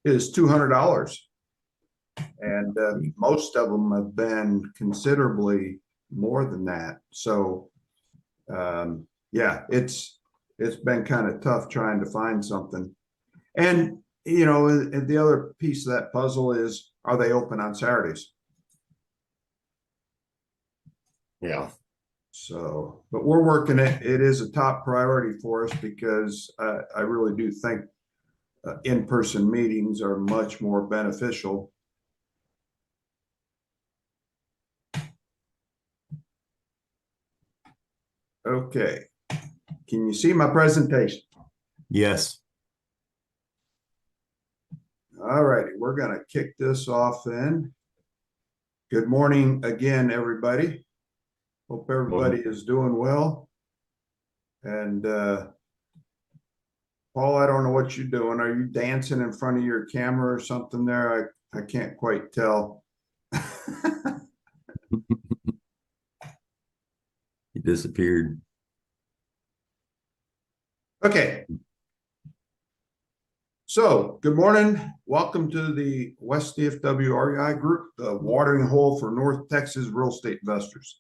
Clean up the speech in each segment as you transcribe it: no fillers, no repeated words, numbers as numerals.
is $200. And most of them have been considerably more than that. So, yeah, it's been kind of tough trying to find something. And, you know, and the other piece of that puzzle is, are they open on Saturdays? Yeah. So, but we're working it. It is a top priority for us because I really do think in-person meetings are much more beneficial. Okay. Can you see my presentation? Yes. All righty. We're going to kick this off then. Good morning again, everybody. Hope everybody is doing well. And Paul, I don't know what you're doing. Are you dancing in front of your camera or something there? I can't quite tell. He disappeared. Okay. So, good morning. Welcome to the West DFW REI Group, the watering hole for North Texas real estate investors.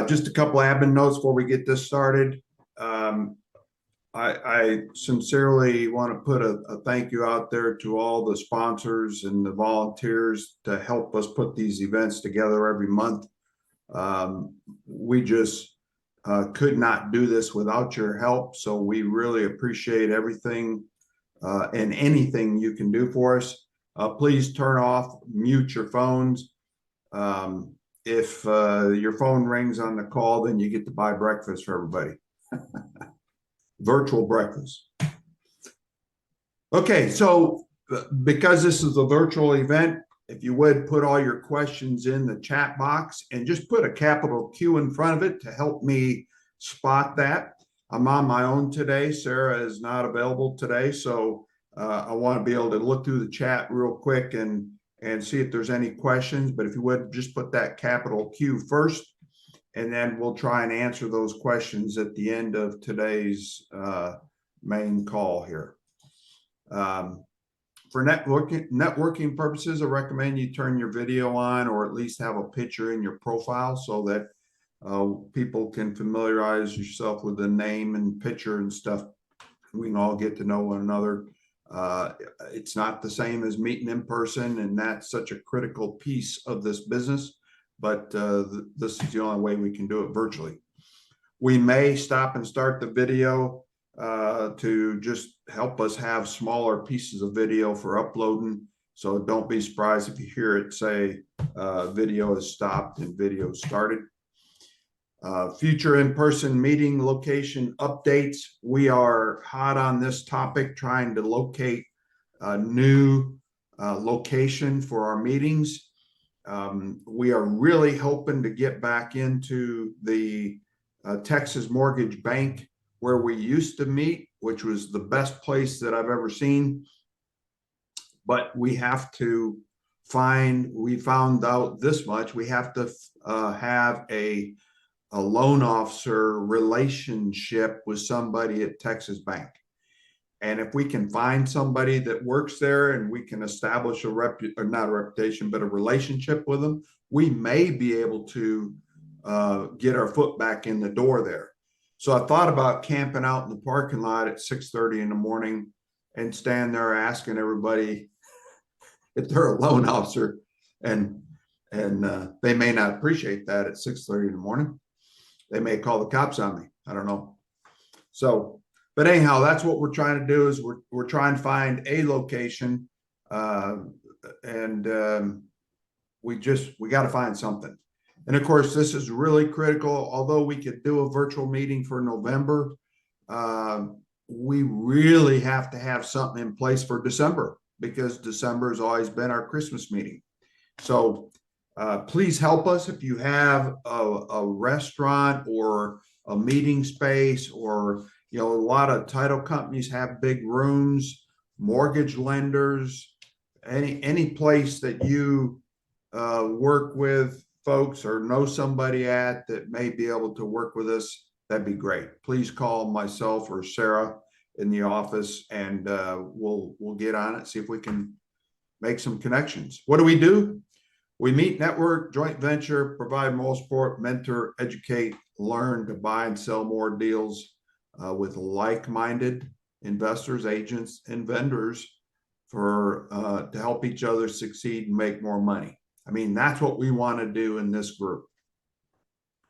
Just a couple admin notes before we get this started. I sincerely want to put a thank you out there to all the sponsors and the volunteers to help us put these events together every month. We just could not do this without your help. So we really appreciate everything and anything you can do for us. Please turn off, mute your phones. If your phone rings on the call, then you get to buy breakfast for everybody. Virtual breakfast. Okay, so because this is a virtual event, if you would put all your questions in the chat box and just put a capital Q in front of it to help me spot that. I'm on my own today. Sarah is not available today, so I want to be able to look through the chat real quick and see if there's any questions. But if you would just put that capital Q first, and then we'll try and answer those questions at the end of today's main call here. For networking purposes, I recommend you turn your video on or at least have a picture in your profile so that people can familiarize yourself with the name and picture and stuff. We can all get to know one another. It's not the same as meeting in person, and that's such a critical piece of this business, but this is the only way we can do it virtually. We may stop and start the video to just help us have smaller pieces of video for uploading. So don't be surprised if you hear it say video is stopped and video started. Future in-person meeting location updates. We are hot on this topic, trying to locate a new location for our meetings. We are really hoping to get back into the Texas Mortgage Bank where we used to meet, which was the best place that I've ever seen. But we have to we found out this much, we have to have a loan officer relationship with somebody at Texas Bank. And if we can find somebody that works there and we can establish not a reputation, but a relationship with them, we may be able to get our foot back in the door there. So I thought about camping out in the parking lot at 6:30 in the morning and stand there asking everybody if they're a loan officer, and they may not appreciate that at 6:30 in the morning. They may call the cops on me. I don't know. So, but anyhow, that's what we're trying to do is we're trying to find a location, and we got to find something. And of course, this is really critical. Although we could do a virtual meeting for November, we really have to have something in place for December, because December has always been our Christmas meeting. So please help us if you have a restaurant or a meeting space, or a lot of title companies have big rooms, mortgage lenders, any place that you work with folks or know somebody at that may be able to work with us, that'd be great. Please call myself or Sarah, in the office, and we'll get on it, see if we can make some connections. What do? We meet, network, joint venture, provide moral support, mentor, educate, learn to buy and sell more deals with like-minded investors, agents, and vendors for to help each other succeed and make more money. I mean, that's what we want to do in this group.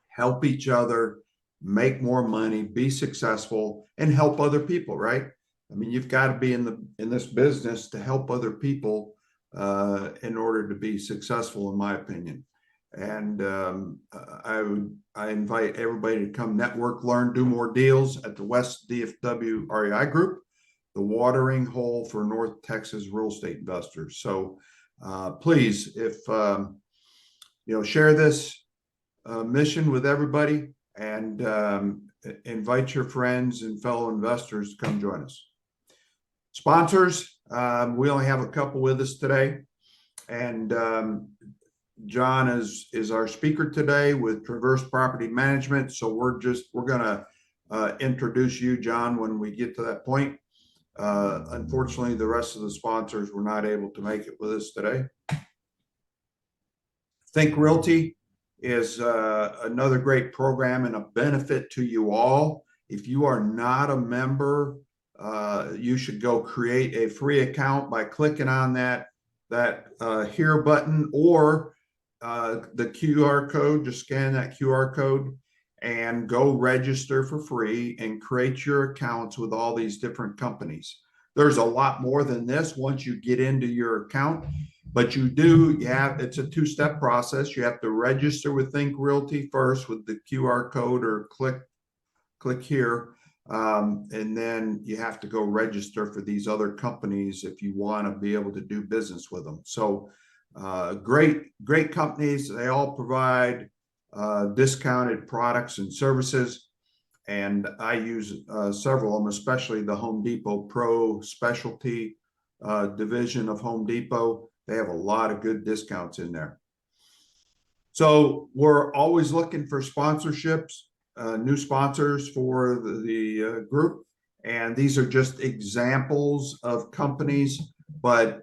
Help each other make more money, be successful, and help other people, right? I mean, you've got to be in this business to help other people in order to be successful, in my opinion. And I invite everybody to come network, learn, do more deals at the West DFW REI Group, the watering hole for North Texas real estate investors. So please, if share this mission with everybody, and invite your friends and fellow investors to come join us. Sponsors, we only have a couple with us today, and John is our speaker today with Traverse Property Management. So we're going to introduce you, John, when we get to that point. Unfortunately, the rest of the sponsors were not able to make it with us today. Think Realty is another great program and a benefit to you all. If you are not a member, you should go create a free account by clicking on that here button, or the QR code. Just scan that QR code and go register for free and create your accounts with all these different companies. There's a lot more than this once you get into your account, but it's a two-step process. You have to register with Think Realty first with the QR code, or click here. And then you have to go register for these other companies if you want to be able to do business with them. So great companies. They all provide discounted products and services. And I use several of them, especially the Home Depot Pro Specialty division of Home Depot. They have a lot of good discounts in there. So we're always looking for sponsorships, new sponsors for the group. And these are just examples of companies, but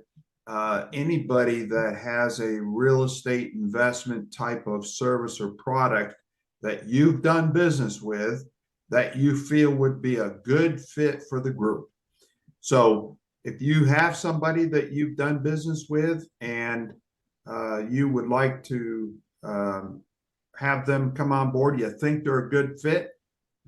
anybody that has a real estate investment type of service or product that you've done business with that you feel would be a good fit for the group. So if you have somebody that you've done business with and you would like to have them come on board, you think they're a good fit,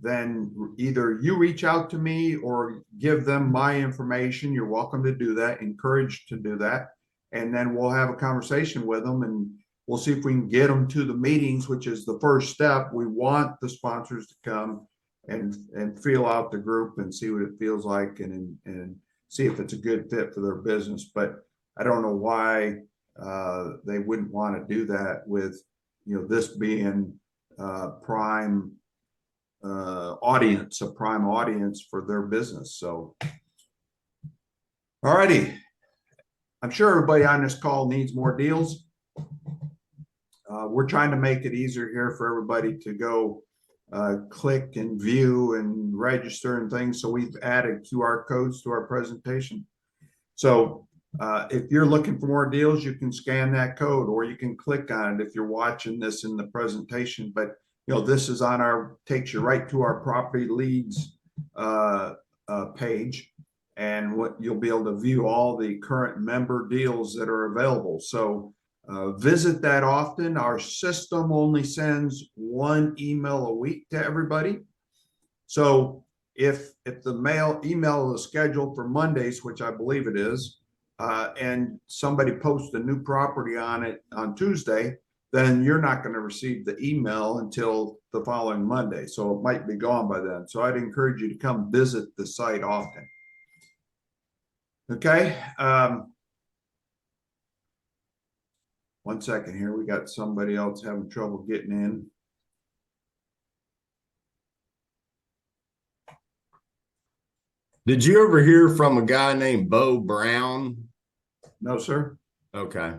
then either you reach out to me or give them my information. You're welcome to do that, encouraged to do that. And then we'll have a conversation with them, and we'll see if we can get them to the meetings, which is the first step. We want the sponsors to come and feel out the group and see what it feels like, and see if it's a good fit for their business. But I don't know why they wouldn't want to do that with, this being a prime audience for their business. So, all righty. I'm sure everybody on this call needs more deals. We're trying to make it easier here for everybody to go click and view and register and things. So we've added QR codes to our presentation. So if you're looking for more deals, you can scan that code, or you can click on it if you're watching this in the presentation. But this is takes you right to our property leads page, and what you'll be able to view all the current member deals that are available. So visit that often. Our system only sends one email a week to everybody. So if the email is scheduled for Mondays, which I believe it is, and somebody posts a new property on it on Tuesday, then you're not going to receive the email until the following Monday. So it might be gone by then. So I'd encourage you to come visit the site often. Okay. One second here. We got somebody else having trouble getting in. Did you ever hear from a guy named Bo Brown? No, sir. Okay.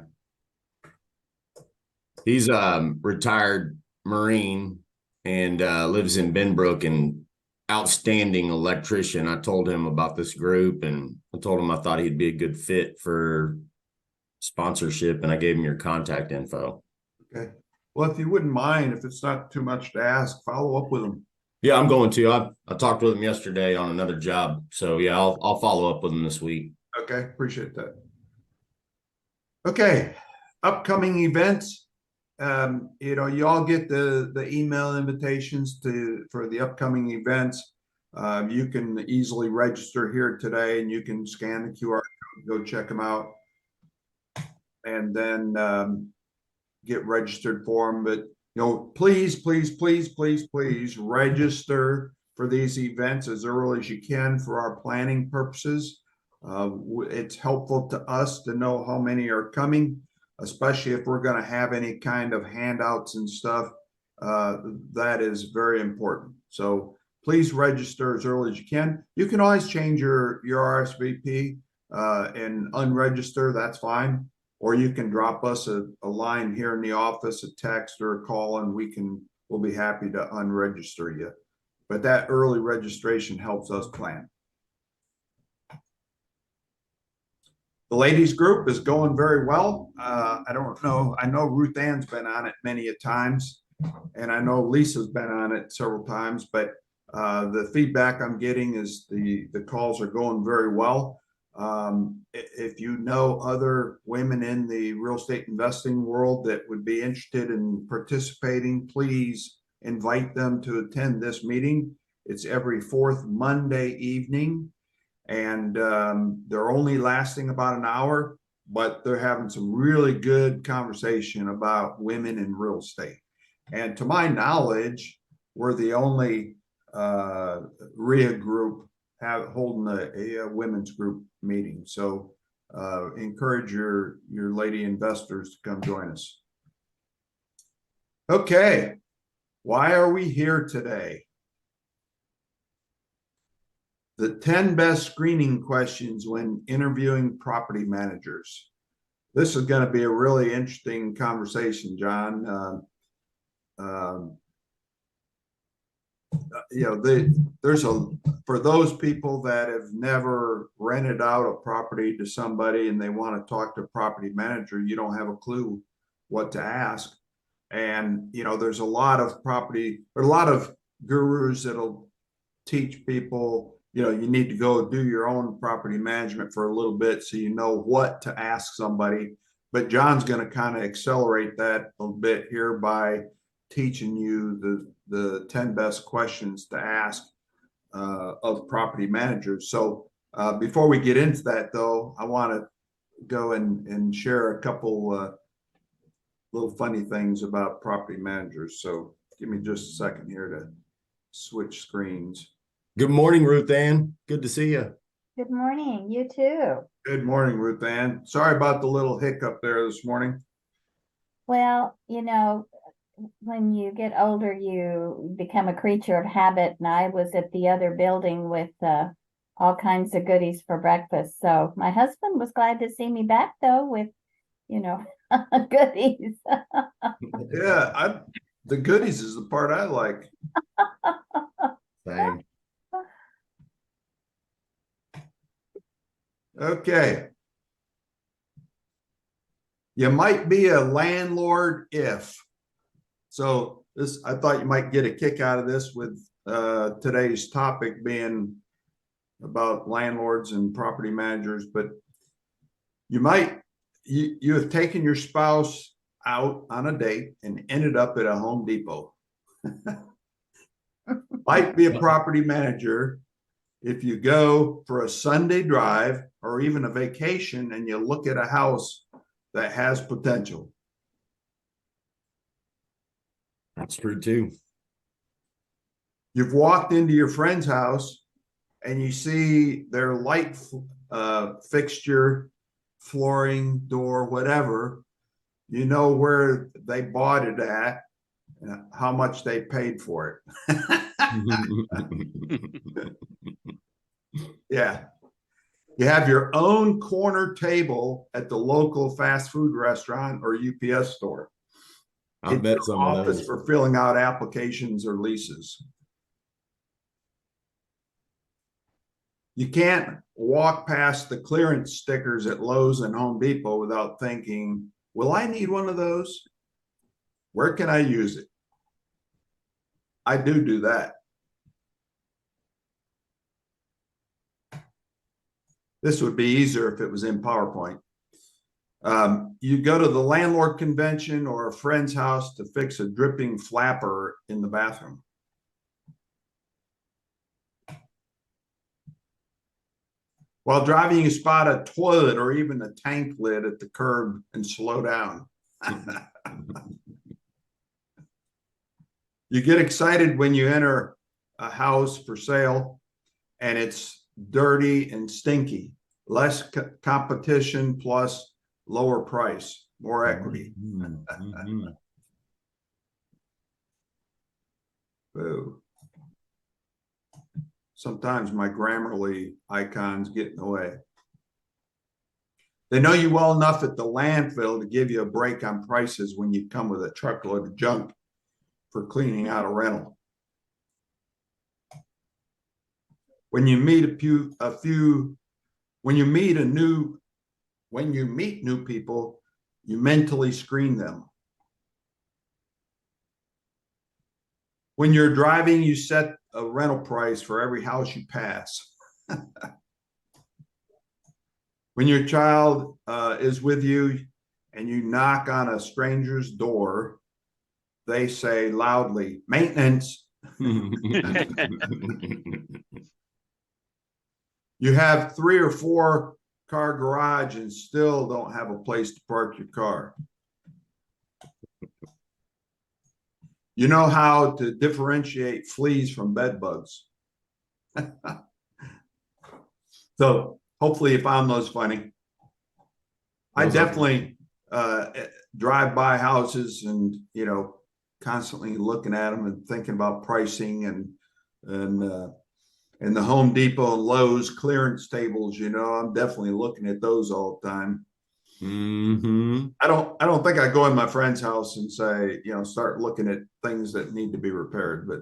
He's a retired Marine and lives in Benbrook, and outstanding electrician. I told him about this group, and I told him I thought he'd be a good fit for sponsorship, and I gave him your contact info. Okay. Well, if you wouldn't mind, if it's not too much to ask, follow up with him. Yeah, I'm going to. I talked with him yesterday on another job. So yeah, I'll follow up with him this week. Okay, appreciate that. Okay, upcoming events. You all get the email invitations for the upcoming events. You can easily register here today, and you can scan the QR code, go check them out, and then get registered for them. But please, please, please, please, please register for these events as early as you can for our planning purposes. It's helpful to us to know how many are coming, especially if we're going to have any kind of handouts and stuff. That is very important. So please register as early as you can. You can always change your RSVP and unregister. That's fine. Or you can drop us a line here in the office, a text or a call, and we'll be happy to unregister you. But that early registration helps us plan. The ladies group is going very well. I don't know. I know Ruth Ann's been on it many a times, and I know Lisa's been on it several times, but the feedback I'm getting is the calls are going very well. If you know other women in the real estate investing world that would be interested in participating, please invite them to attend this meeting. It's every fourth Monday evening, and they're only lasting about an hour, but they're having some really good conversation about women in real estate. And to my knowledge, we're the only reia group holding a women's group meeting. So encourage your lady investors to come join us. Okay, why are we here today? The 10 best screening questions when interviewing property managers. This is going to be a really interesting conversation, John. For those people that have never rented out a property to somebody and they want to talk to a property manager, you don't have a clue what to ask. And there's a lot of gurus that'll teach people, you need to go do your own property management for a little bit so you know what to ask somebody. But John's going to kind of accelerate that a little bit here by teaching you the 10 best questions to ask of property managers. So before we get into that, though, I want to go and share a couple little funny things about property managers. So give me just a second here to switch screens. Good morning, Ruth Ann. Good to see you. Good morning. You too. Good morning, Ruth Ann. Sorry about the little hiccup there this morning. Well, when you get older, you become a creature of habit. And I was at the other building with all kinds of goodies for breakfast. So my husband was glad to see me back, though, with, goodies. Yeah, the goodies is the part I like. Same. Okay. You might be a landlord if. So I thought you might get a kick out of this with today's topic being about landlords and property managers, but you have taken your spouse out on a date and ended up at a Home Depot. Might be a property manager if you go for a Sunday drive or even a vacation and you look at a house that has potential. That's true too. You've walked into your friend's house and you see their light fixture, flooring, door, whatever. You know where they bought it at and how much they paid for it. Yeah. You have your own corner table at the local fast food restaurant or UPS store. I bet some of office those for filling out applications or leases. You can't walk past the clearance stickers at Lowe's and Home Depot without thinking, will I need one of those? Where can I use it? I do that. This would be easier if it was in PowerPoint. You go to the landlord convention or a friend's house to fix a dripping flapper in the bathroom. While driving, you spot a toilet or even a tank lid at the curb and slow down. You get excited when you enter a house for sale and it's dirty and stinky. Less competition plus lower price, more equity. Boo. Sometimes my Grammarly icons get in the way. They know you well enough at the landfill to give you a break on prices when you come with a truckload of junk for cleaning out a rental. When you meet new people, you mentally screen them. When you're driving, you set a rental price for every house you pass. When your child is with you and you knock on a stranger's door, they say loudly, maintenance. You have 3 or 4 car garage and still don't have a place to park your car. You know how to differentiate fleas from bed bugs. So hopefully you found those funny. I definitely drive by houses and, you know, constantly looking at them and thinking about pricing and the Home Depot and Lowe's clearance tables, you know, I'm definitely looking at those all the time. I don't think I go in my friend's house and say, you know, start looking at things that need to be repaired, but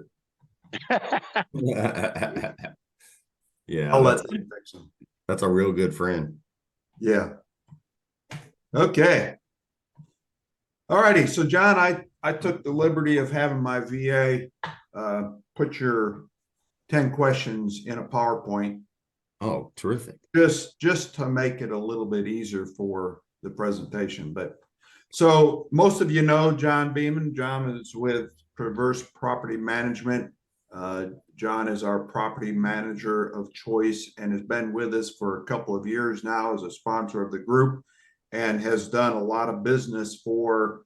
yeah, I'll let them fix them. That's a real good friend. Yeah. Okay. All righty. So John, I took the liberty of having my VA put your 10 questions in a PowerPoint. Oh, terrific. Just to make it a little bit easier for the presentation. But so most of you know John Beeman. John is with Traverse Property Management. John is our property manager of choice and has been with us for a couple of years now as a sponsor of the group and has done a lot of business for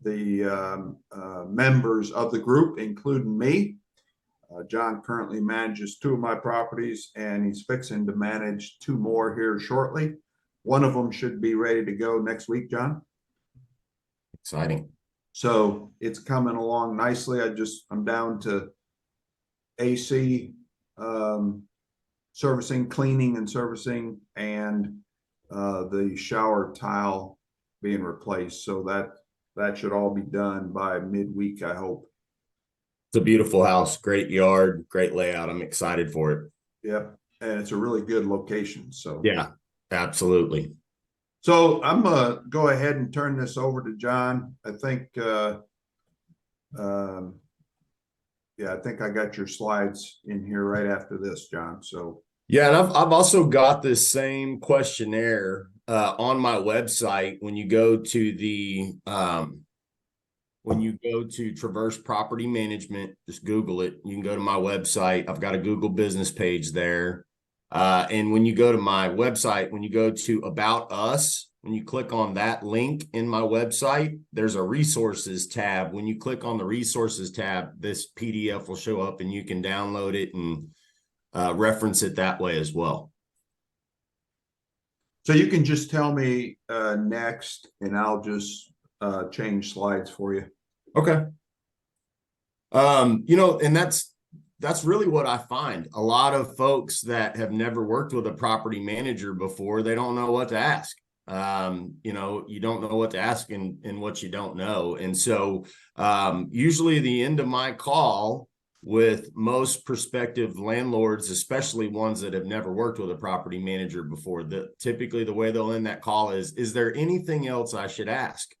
the members of the group, including me. John currently manages 2 of my properties and he's fixing to manage 2 more here shortly. One of them should be ready to go next week, John. Exciting. So it's coming along nicely. I'm down to AC servicing, cleaning and servicing, and the shower tile being replaced. So that should all be done by midweek, I hope. It's a beautiful house, great yard, great layout. I'm excited for it. Yep. And it's a really good location. So yeah, absolutely. So I'm gonna go ahead and turn this over to John. I think yeah, I think I got your slides in here right after this, John. So yeah, and I've also got this same questionnaire on my website. When you go to the Traverse Property Management, just Google it. You can go to my website. I've got a Google business page there. And when you go to my website, when you go to About Us, when you click on that link in my website, there's a resources tab. When you click on the resources tab, this PDF will show up and you can download it and reference it that way as well. So you can just tell me next and I'll just change slides for you. Okay. You know, and that's really what I find. A lot of folks that have never worked with a property manager before, they don't know what to ask. You know, you don't know what to ask in what you don't know. And so usually the end of my call, with most prospective landlords, especially ones that have never worked with a property manager before. Typically the way they'll end that call is there anything else I should ask?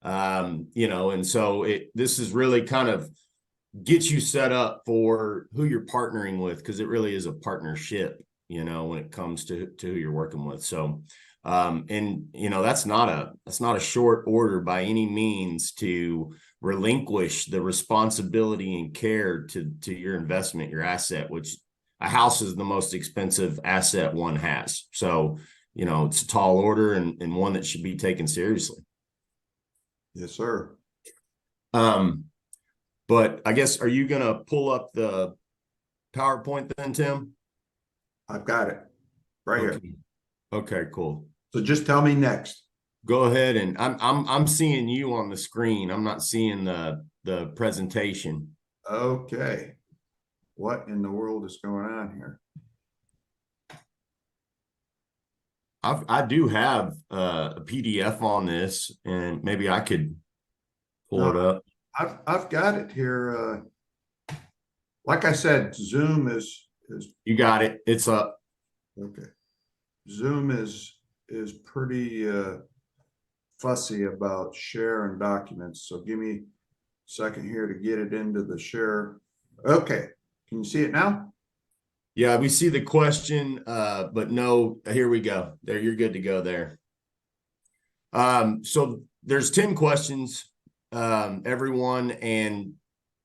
And so this is really kind of gets you set up for who you're partnering with, because it really is a partnership, when it comes to who you're working with. So, that's not a short order by any means to relinquish the responsibility and care to your investment, your asset, which a house is the most expensive asset one has. So, it's a tall order and one that should be taken seriously. Yes, sir. But I guess, are you going to pull up the PowerPoint then, Tim? I've got it right here. Okay, cool. So just tell me next. Go ahead, and I'm seeing you on the screen. I'm not seeing the presentation. Okay. What in the world is going on here? I do have a PDF on this, and maybe I could pull it up. I've got it here. Like I said, Zoom is You got it. It's up. okay. Zoom is pretty fussy about sharing documents. So give me a second here to get it into the share. Okay. Can you see it now? Yeah, we see the question, but no, here we go. There, you're good to go there. So there's 10 questions, everyone, and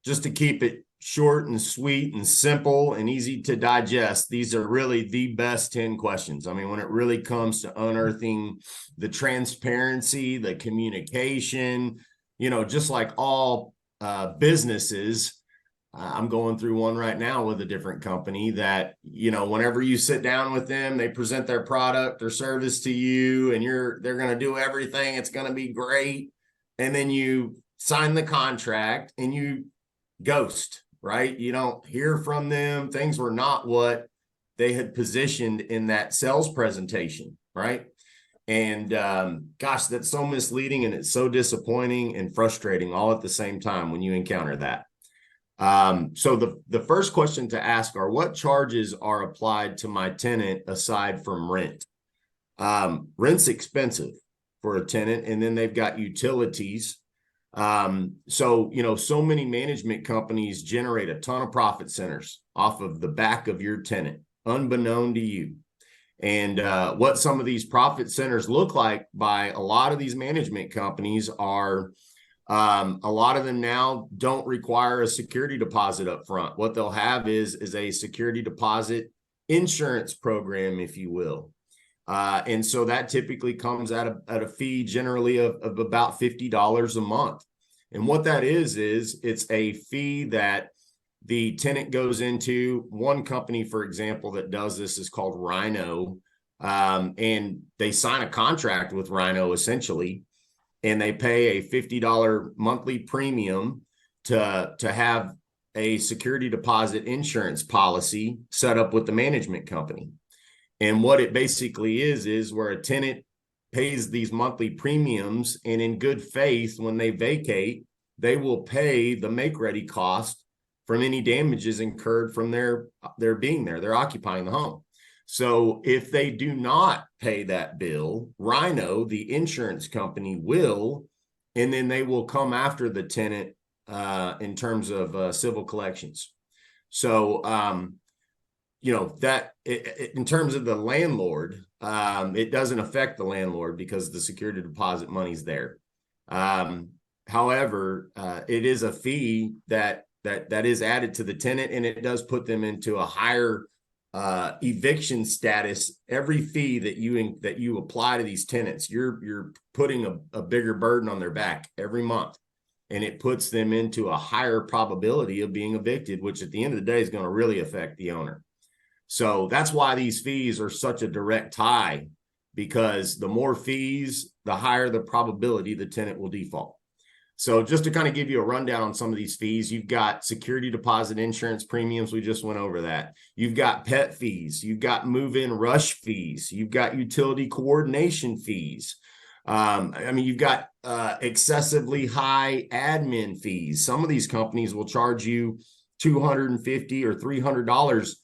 just to keep it short and sweet and simple and easy to digest, these are really the best 10 questions. I mean, when it really comes to unearthing the transparency, the communication, just like all businesses, I'm going through one right now with a different company that, whenever you sit down with them, they present their product or service to you and they're going to do everything. It's going to be great. And then you sign the contract and you ghost, right? You don't hear from them. Things were not what they had positioned in that sales presentation, right? And gosh, that's so misleading and it's so disappointing and frustrating all at the same time when you encounter that. So the first question to ask are, what charges are applied to my tenant aside from rent? Rent's expensive for a tenant, and then they've got utilities. So many management companies generate a ton of profit centers off of the back of your tenant, unbeknown to you. And what some of these profit centers look like by a lot of these management companies are, a lot of them now don't require a security deposit up front. What they'll have is a security deposit insurance program, if you will. And so that typically comes at a fee generally of about $50 a month. And what that is it's a fee that the tenant goes into. One company, for example, that does this is called Rhino. And they sign a contract with Rhino essentially, and they pay a $50 monthly premium to have a security deposit insurance policy set up with the management company. And what it basically is where a tenant pays these monthly premiums, and in good faith, when they vacate, they will pay the make-ready cost from any damages incurred from their being there. They're occupying the home. So if they do not pay that bill, Rhino, the insurance company, will, and then they will come after the tenant in terms of civil collections. So, that in terms of the landlord, it doesn't affect the landlord because the security deposit money's there. However, it is a fee that is added to the tenant, and it does put them into a higher eviction status. Every fee that you apply to these tenants, you're putting a bigger burden on their back every month, and it puts them into a higher probability of being evicted, which at the end of the day is going to really affect the owner. So that's why these fees are such a direct tie, because the more fees, the higher the probability the tenant will default. So just to kind of give you a rundown on some of these fees, you've got security deposit insurance premiums. We just went over that. You've got pet fees. You've got move-in rush fees. You've got utility coordination fees. You've got excessively high admin fees. Some of these companies will charge you $250 or $300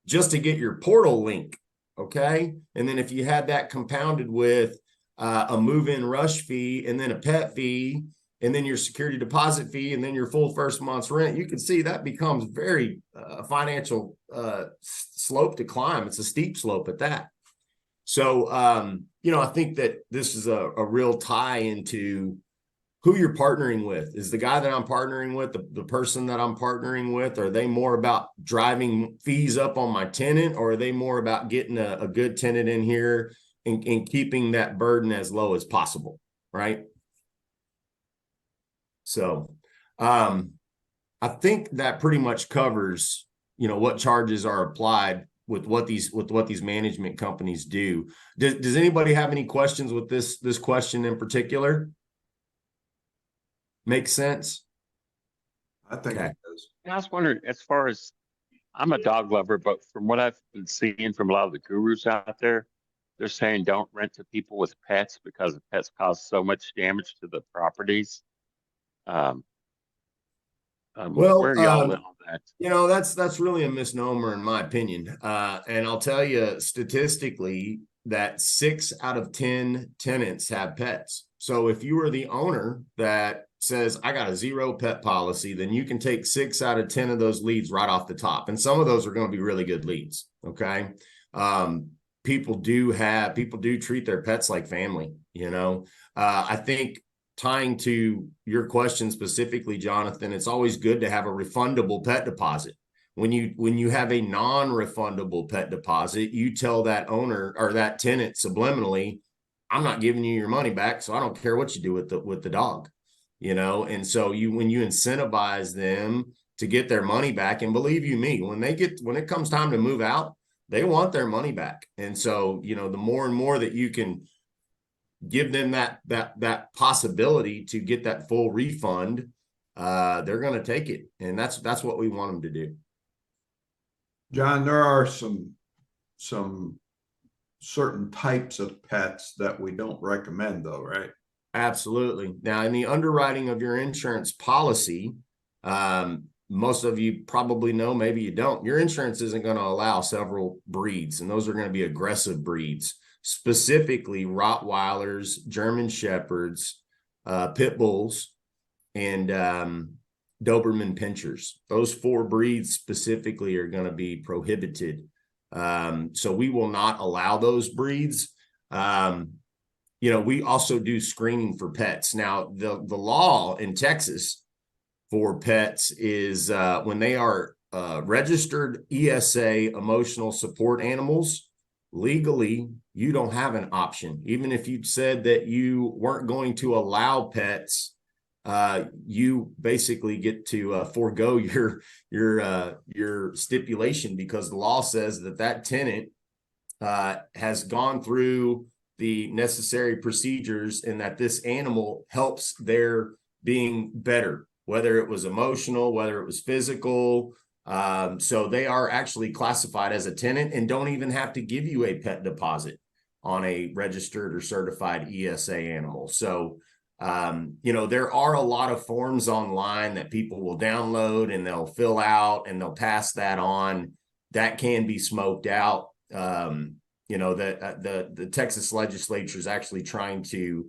just to get your portal link. Okay. And then if you had that compounded with a move-in rush fee and then a pet fee and then your security deposit fee and then your full first month's rent, you can see that becomes very financial slope to climb. It's a steep slope at that. So, I think that this is a real tie into who you're partnering with. Is the guy that I'm partnering with, the person that I'm partnering with, are they more about driving fees up on my tenant, or are they more about getting a good tenant in here and keeping that burden as low as possible, right? So I think that pretty much covers, what charges are applied with what these management companies do. Does anybody have any questions with this question in particular? Make sense? I think Okay. it does. I was wondering, as far as, I'm a dog lover, but from what I've been seeing from a lot of the gurus out there, they're saying don't rent to people with pets because the pets cause so much damage to the properties. Well, where are y'all at on that? that's really a misnomer in my opinion. And I'll tell you statistically that 6 out of 10 tenants have pets. So if you are the owner that says, I got a 0 pet policy, then you can take 6 out of 10 of those leads right off the top. And some of those are going to be really good leads. Okay. People do treat their pets like family, I think, tying to your question specifically, Jonathan, it's always good to have a refundable pet deposit. When you have a non-refundable pet deposit, you tell that owner or that tenant subliminally, I'm not giving you your money back, so I don't care what you do with the dog, And so when you incentivize them to get their money back, and believe you me, when it comes time to move out, they want their money back. And so, the more and more that you can give them that possibility to get that full refund, they're going to take it. And that's what we want them to do. John, there are some certain types of pets that we don't recommend though, right? Absolutely. Now, in the underwriting of your insurance policy, most of you probably know, maybe you don't, your insurance isn't going to allow several breeds, and those are going to be aggressive breeds. Specifically Rottweilers, German Shepherds, Pit Bulls, and Doberman Pinschers. Those 4 breeds specifically are going to be prohibited. So we will not allow those breeds. We also do screening for pets. Now, the law in Texas for pets is when they are registered ESA emotional support animals, legally, you don't have an option. Even if you said that you weren't going to allow pets, you basically get to forego your stipulation, because the law says that tenant has gone through the necessary procedures and that this animal helps their being better, whether it was emotional, whether it was physical. So they are actually classified as a tenant and don't even have to give you a pet deposit on a registered or certified ESA animal. So, there are a lot of forms online that people will download and they'll fill out and they'll pass that on. That can be smoked out. The Texas legislature is actually trying to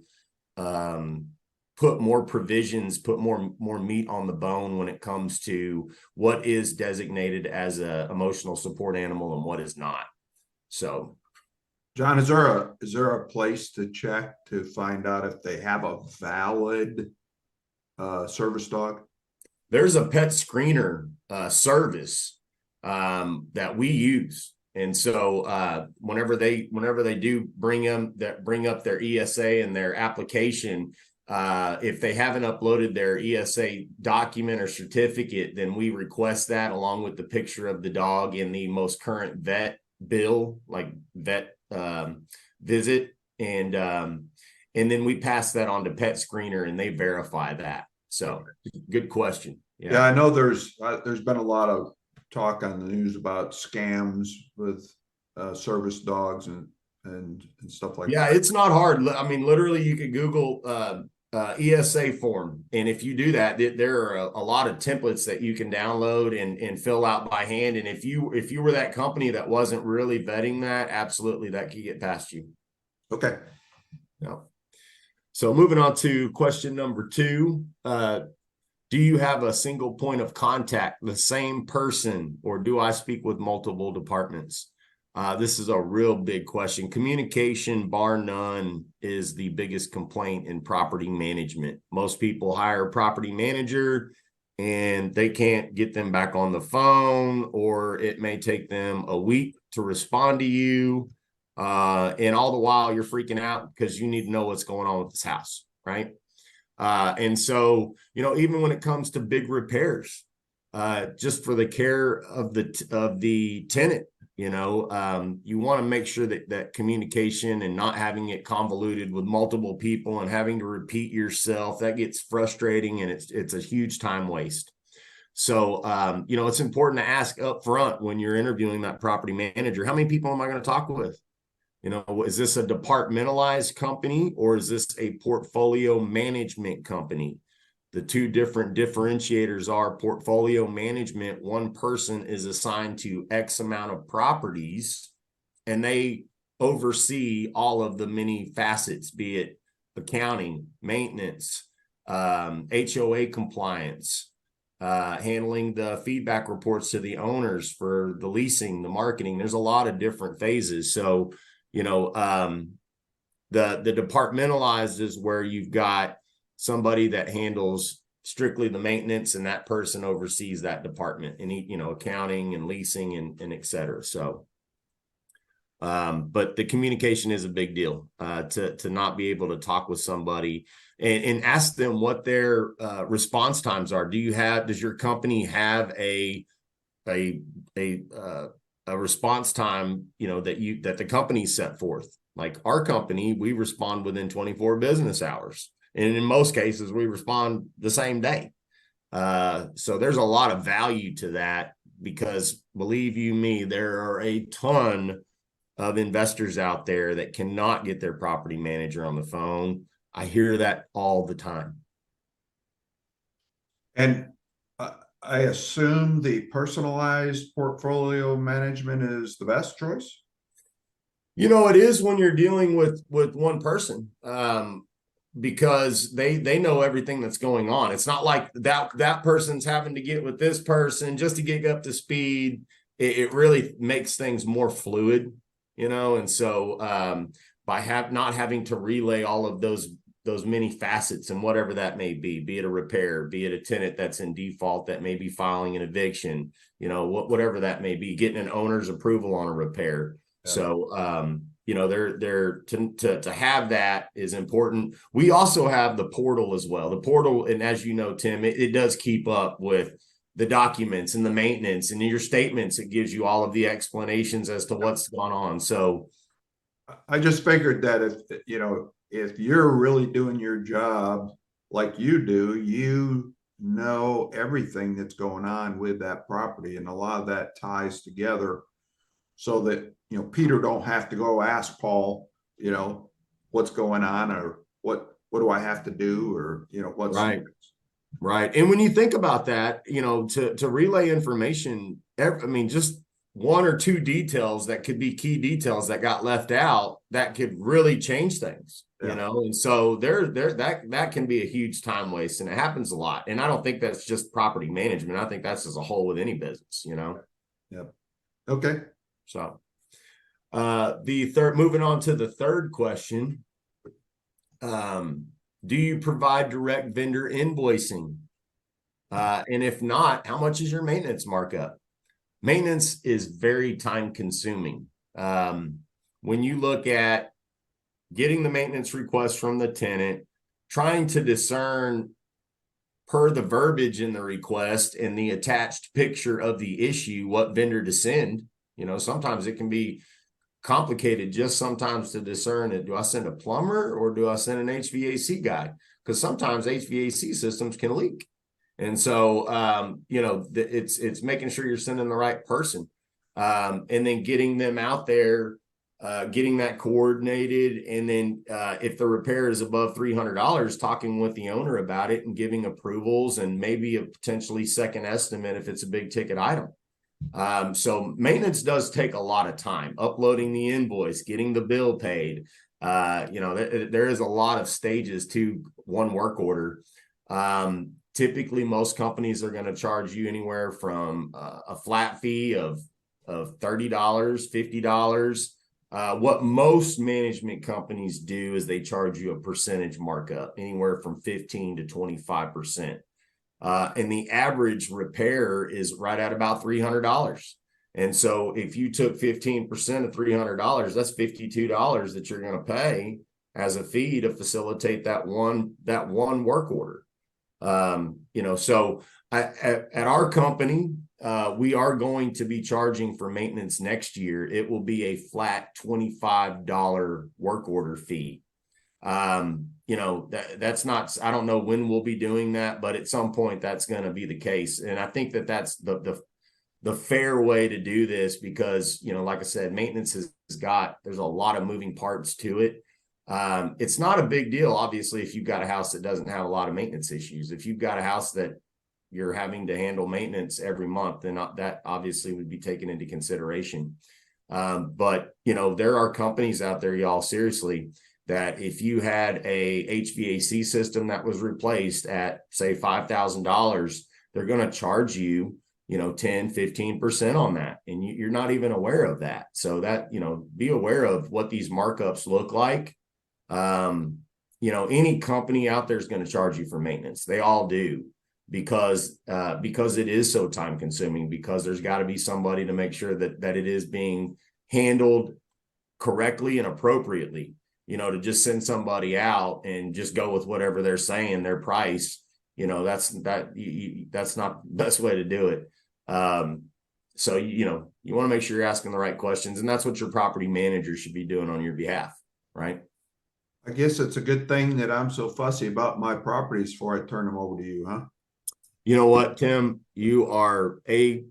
put more provisions, put more meat on the bone when it comes to what is designated as a emotional support animal and what is not. So, John, is there a place to check to find out if they have a valid service dog? There's a pet screener service that we use. And so whenever they do bring up their ESA and their application, if they haven't uploaded their ESA document or certificate, then we request that along with the picture of the dog in the most current vet bill, like vet visit. And then we pass that on to Pet Screener and they verify that. So good question. Yeah, I know there's been a lot of talk on the news about scams with service dogs and stuff like that. Yeah, it's not hard. I mean, literally you could Google ESA form. And if you do that, there are a lot of templates that you can download and fill out by hand. And if you were that company that wasn't really vetting that, absolutely that could get past you. Okay. Yeah. So moving on to question number 2, do you have a single point of contact, the same person, or do I speak with multiple departments? This is a real big question. Communication, bar none, is the biggest complaint in property management. Most people hire a property manager and they can't get them back on the phone, or it may take them a week to respond to you. And all the while you're freaking out because you need to know what's going on with this house, right? And so, even when it comes to big repairs, just for the care of the tenant, you want to make sure that communication and not having it convoluted with multiple people and having to repeat yourself, that gets frustrating, and it's a huge time waste. So, it's important to ask up front when you're interviewing that property manager, how many people am I going to talk with? Is this a departmentalized company, or is this a portfolio management company? The two different differentiators are portfolio management. One person is assigned to X amount of properties, and they oversee all of the many facets, be it accounting, maintenance, HOA compliance, handling the feedback reports to the owners for the leasing, the marketing. There's a lot of different phases. So, the departmentalized is where you've got somebody that handles strictly the maintenance, and that person oversees that department, and accounting and leasing and et cetera. So, but the communication is a big deal, to not be able to talk with somebody and ask them what their response times are. Does your company have a response time, that the company set forth? Like our company, we respond within 24 business hours. And in most cases, we respond the same day. So there's a lot of value to that, because believe you me, there are a ton of investors out there that cannot get their property manager on the phone. I hear that all the time. And I assume the personalized portfolio management is the best choice. It is when you're dealing with one person, because they know everything that's going on. It's not like that person's having to get with this person just to get up to speed. It really makes things more fluid, and so by not having to relay all of those many facets and whatever that may be it a repair, be it a tenant that's in default that may be filing an eviction, whatever that may be, getting an owner's approval on a repair. Yeah. So, to have that is important. We also have the portal as well. The portal, and as you know, Tim, it does keep up with the documents and the maintenance and your statements. It gives you all of the explanations as to what's gone on. So I just figured that if you're really doing your job like you do, everything that's going on with that property, and a lot of that ties together so that, Peter don't have to go ask Paul, what's going on, or what do I have to do, or, what's right. Right. And when you think about that, to relay information, just one or two details that could be key details that got left out that could really change things, and so that can be a huge time waste, and it happens a lot. And I don't think that's just property management. I think that's as a whole with any business, Yep. Okay. So moving on to the third question, do you provide direct vendor invoicing? And if not, how much is your maintenance markup? Maintenance is very time consuming. When you look at getting the maintenance request from the tenant, trying to discern per the verbiage in the request and the attached picture of the issue, what vendor to send, sometimes it can be complicated just sometimes to discern it. Do I send a plumber or do I send an HVAC guy? Because sometimes HVAC systems can leak. And so, it's making sure you're sending the right person, and then getting them out there getting that coordinated. And then if the repair is above $300, talking with the owner about it and giving approvals and maybe a potentially second estimate if it's a big ticket item. So maintenance does take a lot of time, uploading the invoice, getting the bill paid. There is a lot of stages to one work order. Typically most companies are going to charge you anywhere from a flat fee of $30, $50. What most management companies do is they charge you a percentage markup, anywhere from 15 to 25%. And the average repair is right at about $300. And so if you took 15% of $300, that's $52 that you're going to pay as a fee to facilitate that one work order. So at our company, we are going to be charging for maintenance next year. It will be a flat $25 work order fee. That's not, I don't know when we'll be doing that, but at some point that's going to be the case. And I think that that's the fair way to do this because, like I said, maintenance there's a lot of moving parts to it. It's not a big deal, obviously, if you've got a house that doesn't have a lot of maintenance issues. If you've got a house that you're having to handle maintenance every month, then that obviously would be taken into consideration. But there are companies out there, y'all, seriously, that if you had a HVAC system that was replaced at, say, $5,000, they're going to charge you, 10, 15% on that. And you're not even aware of that. So that, be aware of what these markups look like. Any company out there is going to charge you for maintenance. They all do because it is so time consuming, because there's got to be somebody to make sure that it is being handled correctly and appropriately. To just send somebody out and just go with whatever they're saying, their price, that's not the best way to do it. So, you want to make sure you're asking the right questions, and that's what your property manager should be doing on your behalf, right? I guess it's a good thing that I'm so fussy about my properties before I turn them over to you, huh? You know what, Tim, you are A+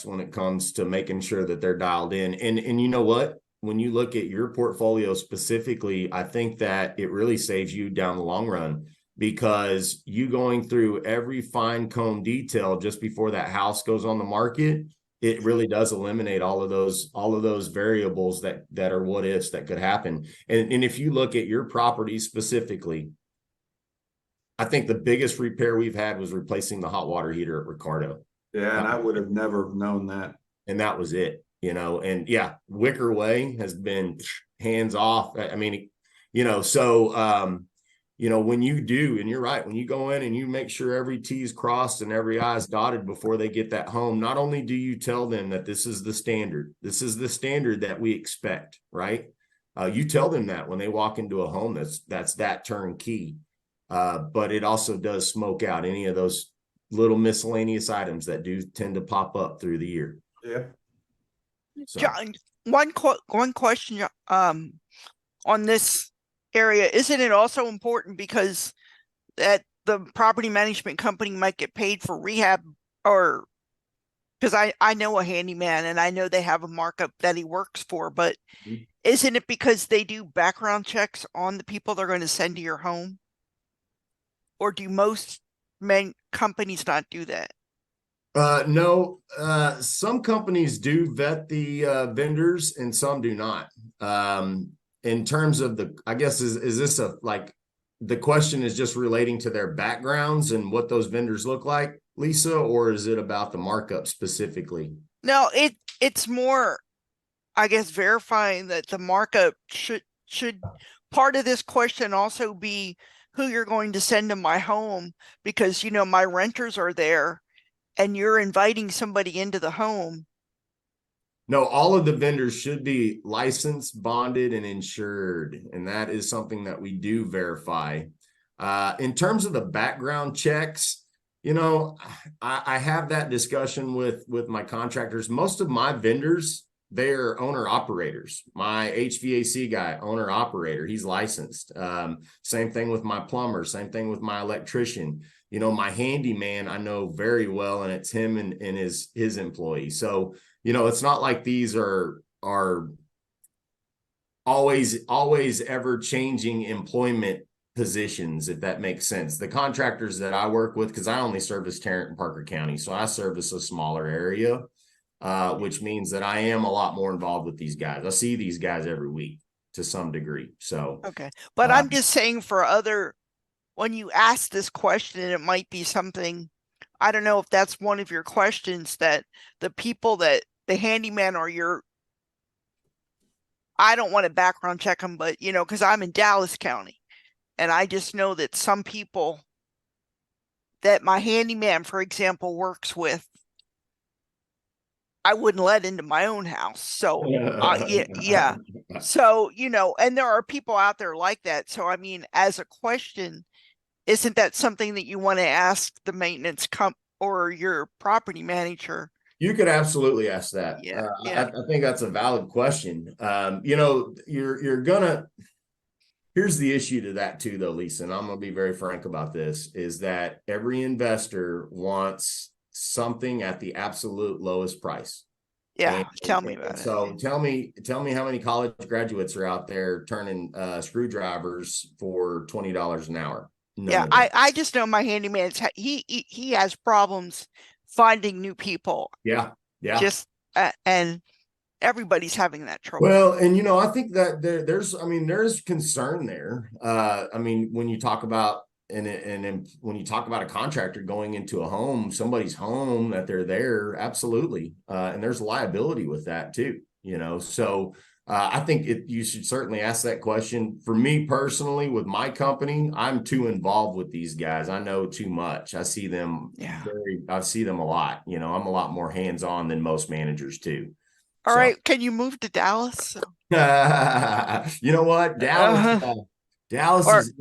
when it comes to making sure that they're dialed in. And you know what? When you look at your portfolio specifically, I think that it really saves you down the long run, because you going through every fine comb detail just before that house goes on the market, it really does eliminate all of those variables that are what ifs that could happen. And if you look at your property specifically, I think the biggest repair we've had was replacing the hot water heater at Ricardo. Yeah, and I would have never known that. And that was it. And yeah, Wicker Way has been hands off. I mean, when you do, and you're right, when you go in and you make sure every T is crossed and every I is dotted before they get that home, not only do you tell them that this is the standard that we expect, right? You tell them that when they walk into a home that's that turnkey. But it also does smoke out any of those little miscellaneous items that do tend to pop up through the year. Yeah. So. John, one question on this area, isn't it also important because that the property management company might get paid for rehab, or because I know a handyman and I know they have a markup that he works for, but isn't it because they do background checks on the people they're going to send to your home? Or do most companies not do that? No, some companies do vet the vendors and some do not. In terms of I guess, is this the question is just relating to their backgrounds and what those vendors look like, Lisa, or is it about the markup specifically? No, it's more, I guess, verifying that the markup should part of this question also be who you're going to send to my home, because, my renters are there and you're inviting somebody into the home. No, all of the vendors should be licensed, bonded, and insured. And that is something that we do verify. In terms of the background checks, I have that discussion with my contractors. Most of my vendors, they're owner operators. My HVAC guy, owner operator, he's licensed. Same thing with my plumber, same thing with my electrician. My handyman, I know very well, and it's him and his employee. So, it's not like these are always ever changing employment positions, if that makes sense. The contractors that I work with, because I only service Tarrant and Parker County, so I service a smaller area, which means that I am a lot more involved with these guys. I see these guys every week to some degree. So Okay. But I'm just saying for other, when you ask this question, it might be something, I don't know if that's one of your questions that the people that the handyman or your, I don't want to background check them, but you know, because I'm in Dallas County and I just know that some people that my handyman, for example, works with, I wouldn't let into my own house. So yeah. So, you know, and there are people out there like that. So, I mean, as a question, isn't that something that you want to ask the maintenance or your property manager? You could absolutely ask that. Yeah, I think that's a valid question. You know, you're gonna. Here's the issue to that too, though, Lisa, and I'm gonna be very frank about this: is that every investor wants something at the absolute lowest price. Yeah, tell me about it. So tell me how many college graduates are out there turning screwdrivers for $20 an hour? Yeah, I just know my handyman's he has problems finding new people. Yeah. Just and everybody's having that trouble. Well, and you know, I think that there's concern there. I mean, when you talk about and when you talk about a contractor going into a home, somebody's home that they're there, absolutely. And there's liability with that too, you know. So I think you should certainly ask that question. For me personally, with my company, I'm too involved with these guys. I know too much. I see them I see them a lot. You know, I'm a lot more hands-on than most managers too. All right, can you move to Dallas? You know what? Dallas is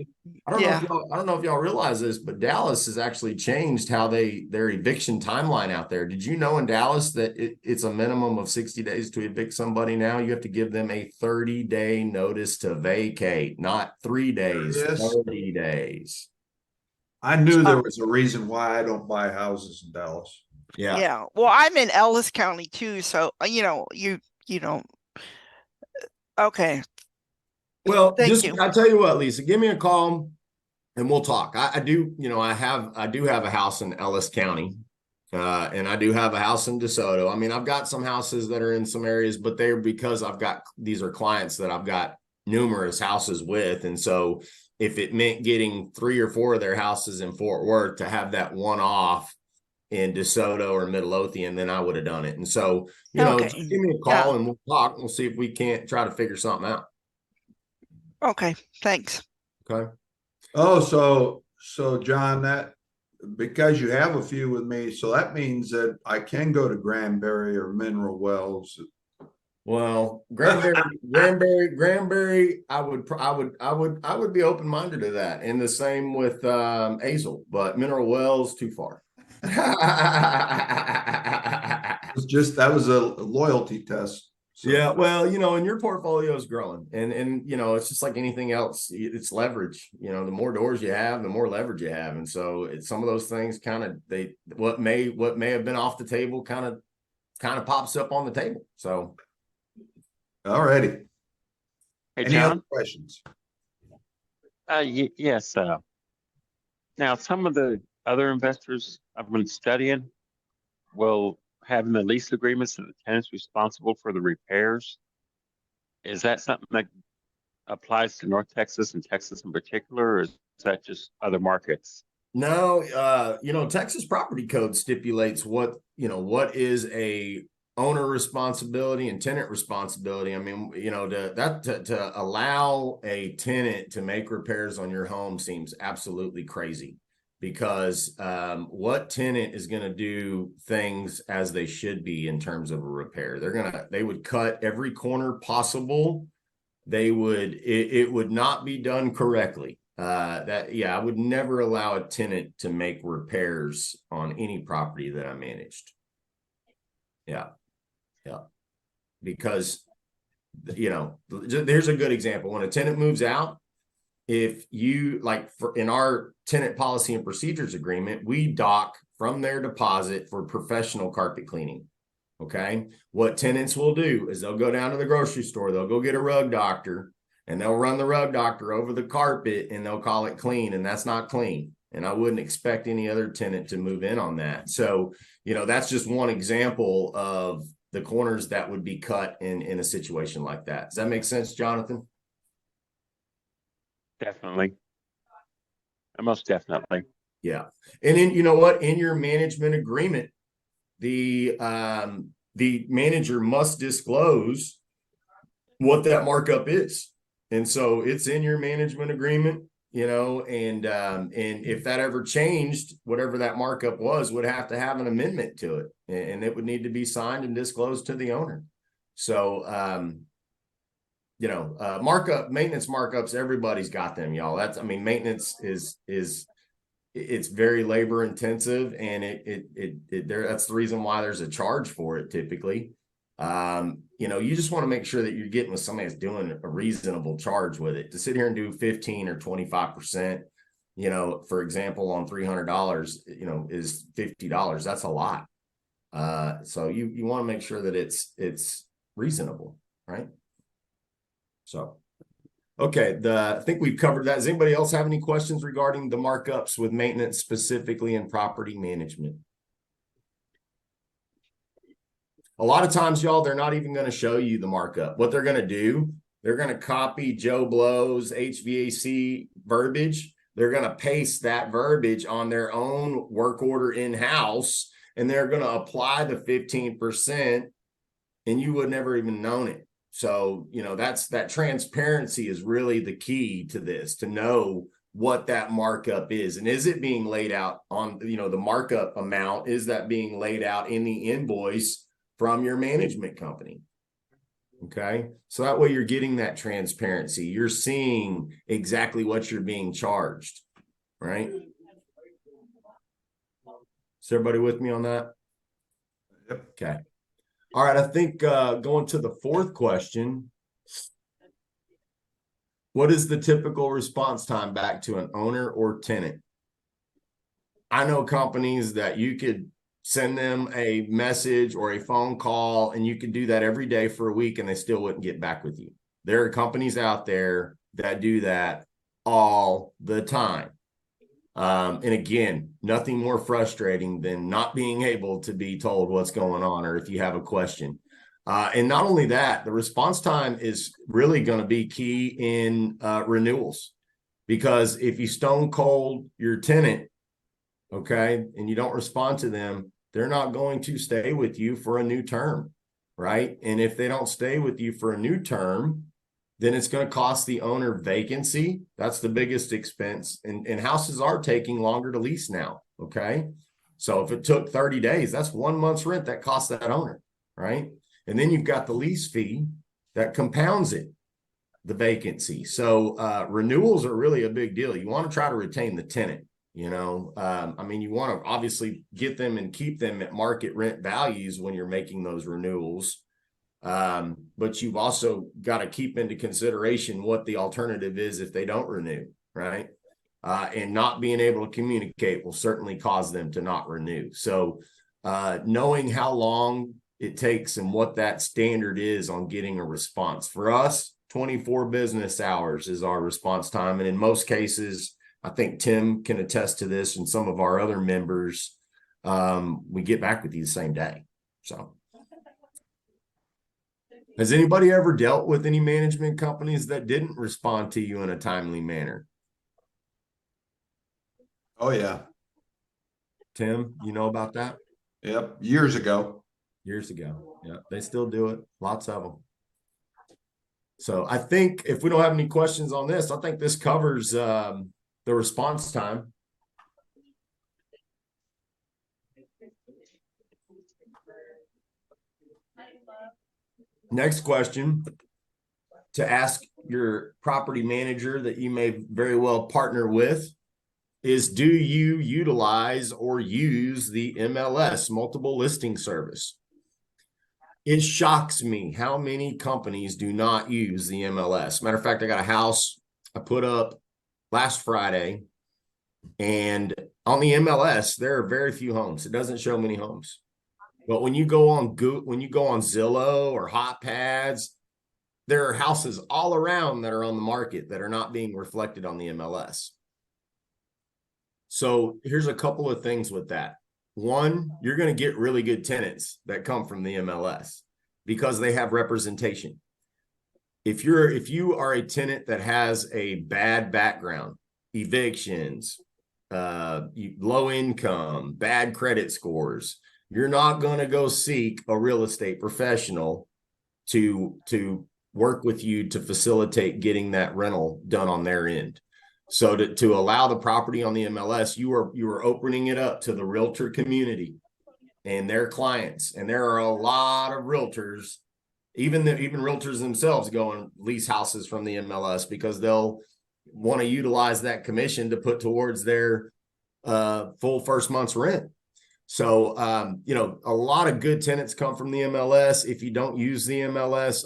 I don't know if y'all realize this, but Dallas has actually changed how their eviction timeline out there. Did you know in Dallas that it's a minimum of 60 days to evict somebody now? You have to give them a 30-day notice to vacate, not 3 days, Yes. 30 days. I knew there was a reason why I don't buy houses in Dallas. Yeah. Well, I'm in Ellis County too, so you know, you know. Okay. Well, Thank you. I'll tell you what, Lisa, give me a call and we'll talk. I do, you know, I do have a house in Ellis County. And I do have a house in DeSoto. I mean, I've got some houses that are in some areas, but they're because these are clients that I've got numerous houses with. And so if it meant getting 3 or 4 of their houses in Fort Worth to have that one off in DeSoto or Midlothian, then I would have done it. And so, you know, just give me a call and we'll talk. We'll see if we can't try to figure something out. Okay, thanks. Okay. Oh, so John, that because you have a few with me, so that means that I can go to Granbury or Mineral Wells. Well, Granbury, I would be open-minded to that. And the same with Azle, but Mineral Wells too far. That was a loyalty test. So. Yeah, well, you know, and your portfolio is growing, and you know, it's just like anything else. It's leverage. You know, the more doors you have, the more leverage you have, and so some of those things kind of what may have been off the table kind of pops up on the table. So, all righty. Hey, Any John? other questions? Yes. Now, some of the other investors I've been studying will have in the lease agreements that the tenant's responsible for the repairs. Is that something that applies to North Texas and Texas in particular, or is that just other markets? No, you know, Texas property code stipulates what is a owner responsibility and tenant responsibility. I mean, you know, to allow a tenant to make repairs on your home seems absolutely crazy. Because what tenant is going to do things as they should be in terms of a repair? They would cut every corner possible. It would not be done correctly. I would never allow a tenant to make repairs on any property that I managed. Yeah. Because, you know, there's a good example. When a tenant moves out, if you in our tenant policy and procedures agreement, we dock from their deposit for professional carpet cleaning. Okay. What tenants will do is they'll go down to the grocery store, they'll go get a rug doctor, and they'll run the rug doctor over the carpet and they'll call it clean, and that's not clean. And I wouldn't expect any other tenant to move in on that. So, that's just one example of the corners that would be cut in a situation like that. Does that make sense, Jonathan? Definitely. Most definitely. Yeah. And then, you know what? In your management agreement, the manager must disclose what that markup is. And so it's in your management agreement, and if that ever changed, whatever that markup was, would have to have an amendment to it, and it would need to be signed and disclosed to the owner. So, maintenance markups, everybody's got them, y'all. Maintenance is it's very labor intensive, and that's the reason why there's a charge for it typically. You just want to make sure that you're getting with somebody that's doing a reasonable charge with it. To sit here and do 15 or 25%, for example, on $300, is $50. That's a lot. So you want to make sure that it's reasonable, right? So, okay. I think we've covered that. Does anybody else have any questions regarding the markups with maintenance, specifically in property management? A lot of times, y'all, they're not even going to show you the markup. What they're going to do, they're going to copy Joe Blow's HVAC verbiage. They're going to paste that verbiage on their own work order in-house, and they're going to apply the 15%, and you would never even known it. So, that transparency is really the key to this, to know what that markup is. And is it being laid out on, the markup amount, is that being laid out in the invoice from your management company? Okay. So that way you're getting that transparency. You're seeing exactly what you're being charged, right? Is everybody with me on that? Yep. Okay. All right. I think going to the fourth question, what is the typical response time back to an owner or tenant? I know companies that you could send them a message or a phone call, and you could do that every day for a week and they still wouldn't get back with you. There are companies out there that do that all the time. And again, nothing more frustrating than not being able to be told what's going on, or if you have a question. And not only that, the response time is really going to be key in renewals, because if you stone cold your tenant, okay, and you don't respond to them, they're not going to stay with you for a new term, right? And if they don't stay with you for a new term, then it's going to cost the owner vacancy. That's the biggest expense. And houses are taking longer to lease now, okay? So if it took 30 days, that's 1 month's rent that costs that owner, right? And then you've got the lease fee that compounds it, the vacancy. So renewals are really a big deal. You want to try to retain the tenant. You want to obviously get them and keep them at market rent values when you're making those renewals. But you've also got to keep into consideration what the alternative is if they don't renew, right? And not being able to communicate will certainly cause them to not renew. So knowing how long it takes and what that standard is on getting a response. For us, 24 business hours is our response time. And in most cases, I think Tim can attest to this, and some of our other members, we get back with you the same day. So has anybody ever dealt with any management companies that didn't respond to you in a timely manner? Oh yeah. Tim, you know about that? Yep. Years ago. Years ago. Yeah. They still do it. Lots of them. So I think if we don't have any questions on this, I think this covers the response time. Next question to ask your property manager that you may very well partner with is, do you utilize or use the MLS, multiple listing service? It shocks me how many companies do not use the MLS. Matter of fact, I got a house I put up last Friday, and on the MLS, there are very few homes. It doesn't show many homes. But when you go on Zillow or Hot Pads, there are houses all around that are on the market that are not being reflected on the MLS. So here's a couple of things with that. One, you're going to get really good tenants that come from the MLS because they have representation. If you are a tenant that has a bad background, evictions, low income, bad credit scores, you're not going to go seek a real estate professional to work with you to facilitate getting that rental done on their end. So to allow the property on the MLS, you are opening it up to the realtor community and their clients. And there are a lot of realtors, even realtors themselves, go and lease houses from the MLS because they'll want to utilize that commission to put towards their full first month's rent. So, a lot of good tenants come from the MLS. If you don't use the MLS,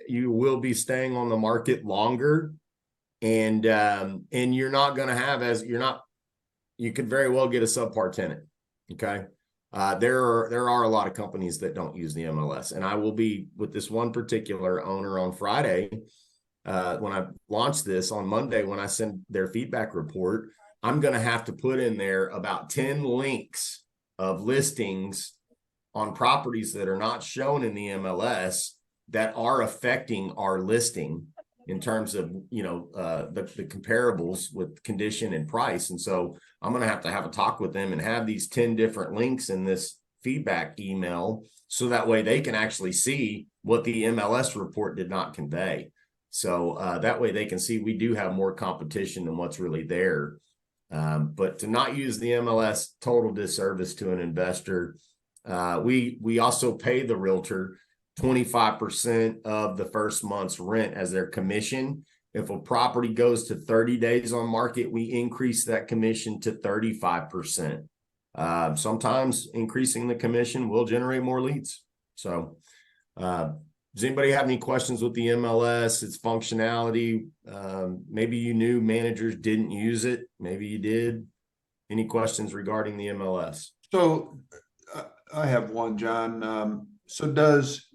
you will be staying on the market longer, and you're not going to have you could very well get a subpar tenant. Okay. There are a lot of companies that don't use the MLS, and I will be with this one particular owner on Friday. When I launch this on Monday, when I send their feedback report, I'm going to have to put in there about 10 links of listings on properties that are not shown in the MLS that are affecting our listing in terms of, the comparables with condition and price. And so I'm going to have a talk with them and have these 10 different links in this feedback email so that way they can actually see what the MLS report did not convey. So that way they can see we do have more competition than what's really there. But to not use the MLS, total disservice to an investor. We also pay the realtor 25% of the first month's rent as their commission. If a property goes to 30 days on market, we increase that commission to 35%. Sometimes increasing the commission will generate more leads. So does anybody have any questions with the MLS, its functionality? Maybe you knew managers didn't use it. Maybe you did. Any questions regarding the MLS? So I have one, John. So does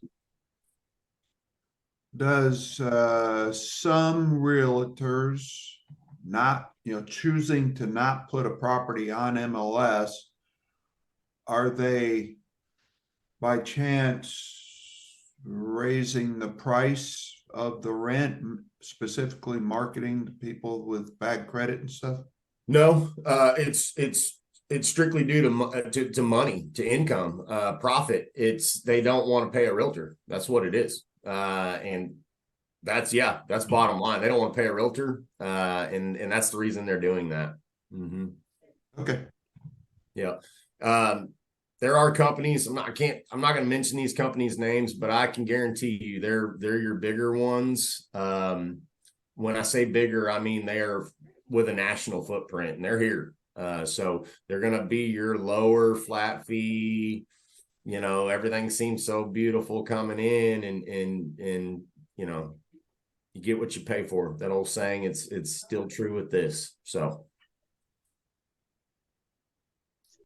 some realtors not, choosing to not put a property on MLS, are they by chance raising the price of the rent, specifically marketing to people with bad credit and stuff? No, it's strictly due to money, to income, profit. They don't want to pay a realtor. That's what it is. And that's bottom line. They don't want to pay a realtor. And that's the reason they're doing that. Mm-hmm. Okay. Yeah. There are companies. I'm not going to mention these companies' names, but I can guarantee you they're your bigger ones. When I say bigger, I mean they are with a national footprint and they're here. So they're going to be your lower flat fee. Everything seems so beautiful coming in, and you get what you pay for. That old saying, it's still true with this. So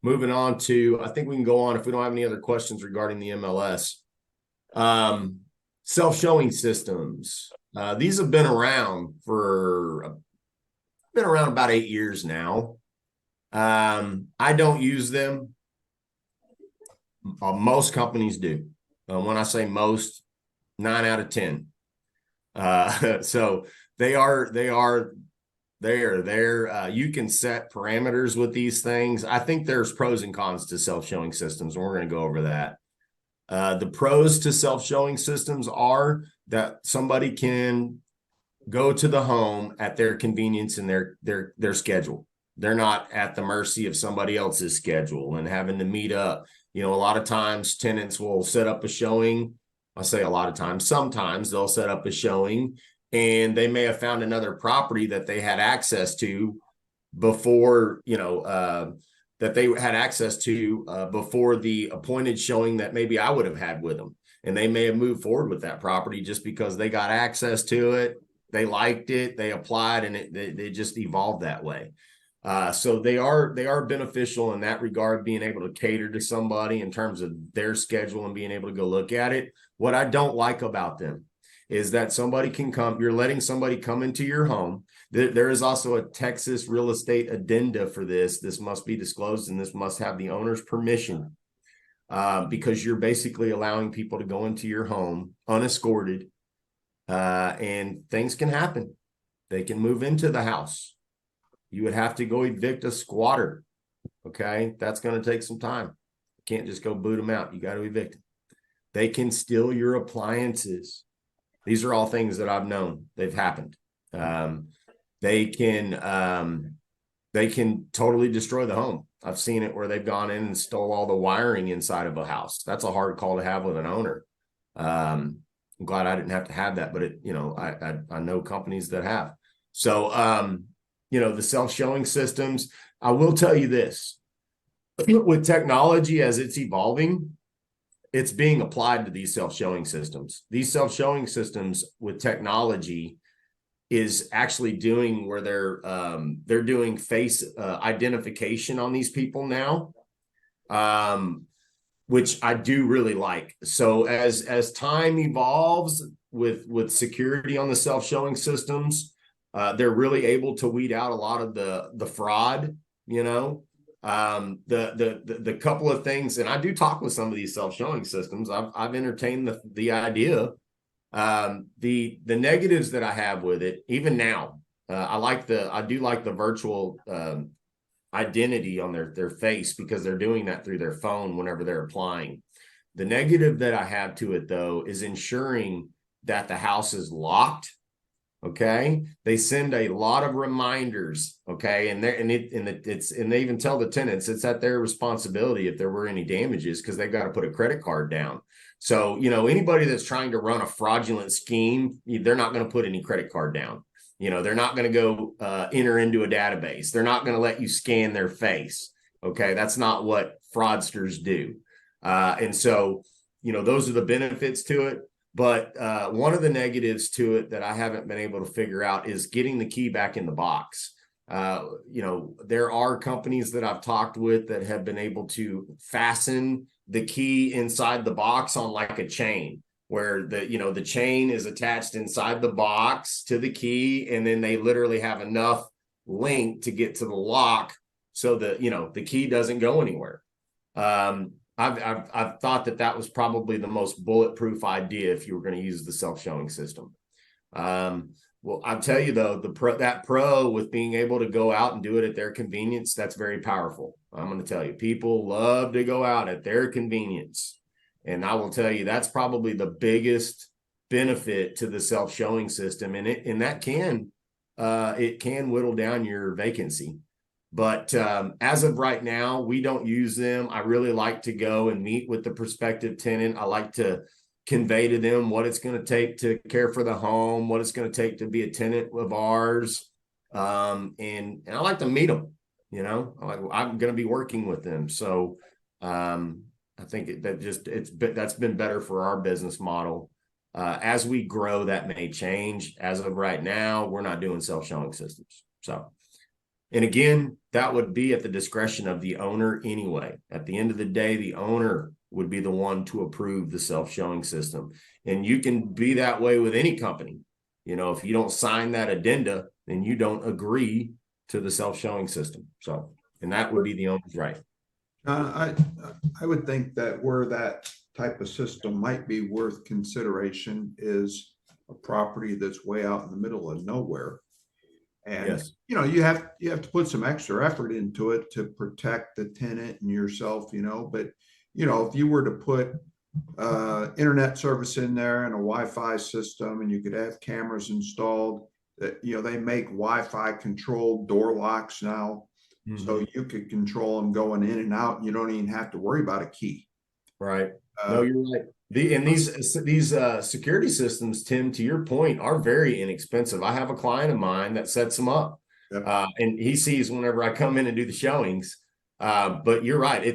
moving on to, I think we can go on if we don't have any other questions regarding the MLS. Self-showing systems. These have been around about 8 years now. I don't use them. Most companies do. When I say most, 9 out of 10. So they are there. You can set parameters with these things. I think there's pros and cons to self-showing systems, and we're going to go over that. The pros to self-showing systems are that somebody can go to the home at their convenience and their schedule. They're not at the mercy of somebody else's schedule and having to meet up. A lot of times tenants will set up a showing. I say a lot of times, sometimes they'll set up a showing and they may have found another property that they had access to before, that they had access to before the appointed showing that maybe I would have had with them. And they may have moved forward with that property just because they got access to it. They liked it, they applied, and it just evolved that way. So they are beneficial in that regard, being able to cater to somebody in terms of their schedule and being able to go look at it. What I don't like about them is that somebody can come, you're letting somebody come into your home. There is also a Texas real estate addenda for this. This must be disclosed and this must have the owner's permission, because you're basically allowing people to go into your home unescorted, and things can happen. They can move into the house. You would have to go evict a squatter. Okay, that's going to take some time. You can't just go boot them out. You got to evict them. They can steal your appliances. These are all things that I've known. They've happened. They can totally destroy the home. I've seen it where they've gone in and stole all the wiring inside of a house. That's a hard call to have with an owner. I'm glad I didn't have to have that, but I know companies that have. So, the self-showing systems, I will tell you this, with technology as it's evolving, it's being applied to these self-showing systems. These self-showing systems with technology is actually doing where they're doing face identification on these people now, which I do really like. So as time evolves with security on the self-showing systems, they're really able to weed out a lot of the fraud, the couple of things, and I do talk with some of these self-showing systems. I've entertained the idea. The negatives that I have with it, even now, I do like the virtual identity on their face, because they're doing that through their phone whenever they're applying. The negative that I have to it, though, is ensuring that the house is locked. Okay, they send a lot of reminders. Okay, and they even tell the tenants it's at their responsibility if there were any damages, because they've got to put a credit card down. So anybody that's trying to run a fraudulent scheme, they're not going to put any credit card down. They're not going to go enter into a database. They're not going to let you scan their face. Okay, that's not what fraudsters do. And so those are the benefits to it. But one of the negatives to it that I haven't been able to figure out is getting the key back in the box. There are companies that I've talked with that have been able to fasten the key inside the box on like a chain, where the chain is attached inside the box to the key, and then they literally have enough link to get to the lock so that the key doesn't go anywhere. I've thought that was probably the most bulletproof idea if you were going to use the self-showing system. Well, I'll tell you though, that pro with being able to go out and do it at their convenience, that's very powerful. I'm going to tell you, people love to go out at their convenience. And I will tell you, that's probably the biggest benefit to the self-showing system. And that can whittle down your vacancy. But as of right now, we don't use them. I really like to go and meet with the prospective tenant. I like to convey to them what it's going to take to care for the home, what it's going to take to be a tenant of ours. And I like to meet them, I'm going to be working with them. So I think that's been better for our business model. As we grow, that may change. As of right now, we're not doing self-showing systems. So, and again, that would be at the discretion of the owner anyway. At the end of the day, the owner would be the one to approve the self-showing system. And you can be that way with any company. If you don't sign that addenda, then you don't agree to the self-showing system. So, and that would be the owner's right. I would think that where that type of system might be worth consideration is a property that's way out in the middle of nowhere. And, yes, you have to put some extra effort into it to protect the tenant and yourself, but, if you were to put internet service in there and a Wi-Fi system, and you could have cameras installed that, they make Wi-Fi controlled door locks now. Mm-hmm. So you could control them going in and out. You don't even have to worry about a key. Right. No, you're right. These security systems, Tim, to your point, are very inexpensive. I have a client of mine that sets them up. Yep. And he sees whenever I come in and do the showings. But you're right. I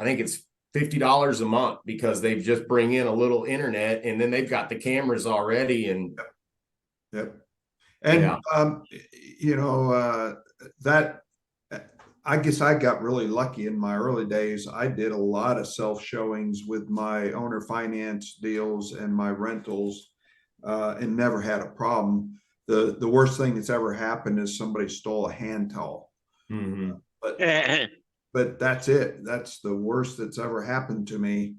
think it's $50 a month, because they just bring in a little internet, and then they've got the cameras already. And yep. And that I guess I got really lucky in my early days. I did a lot of self showings with my owner finance deals and my rentals, and never had a problem. The worst thing that's ever happened is somebody stole a hand towel. Mm-hmm. But that's it. That's the worst that's ever happened to me.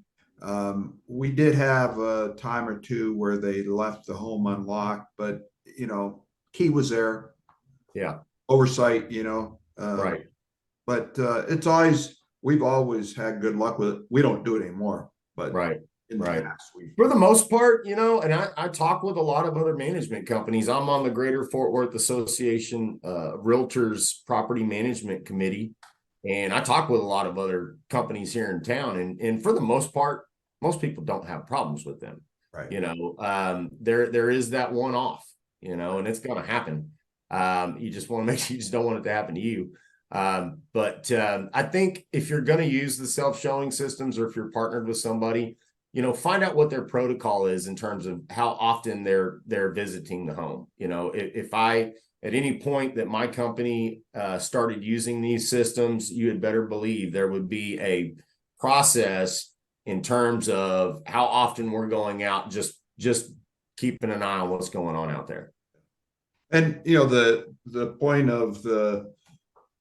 We did have a time or two where they left the home unlocked, but key was there. Yeah. Oversight, Right. but we've always had good luck with it. We don't do it anymore, but Right. in the Right. past, For the most part, and I talk with a lot of other management companies. I'm on the Greater Fort Worth Association Realtors Property Management Committee, and I talk with a lot of other companies here in town. And for the most part, most people don't have problems with them. right. There is that one off, and it's going to happen. You just want to make sure you just don't want it to happen to you. But I think if you're going to use the self-showing systems, or if you're partnered with somebody, find out what their protocol is in terms of how often they're visiting the home. If I, at any point that my company started using these systems, you had better believe there would be a process in terms of how often we're going out, just keeping an eye on what's going on out there. And the point of the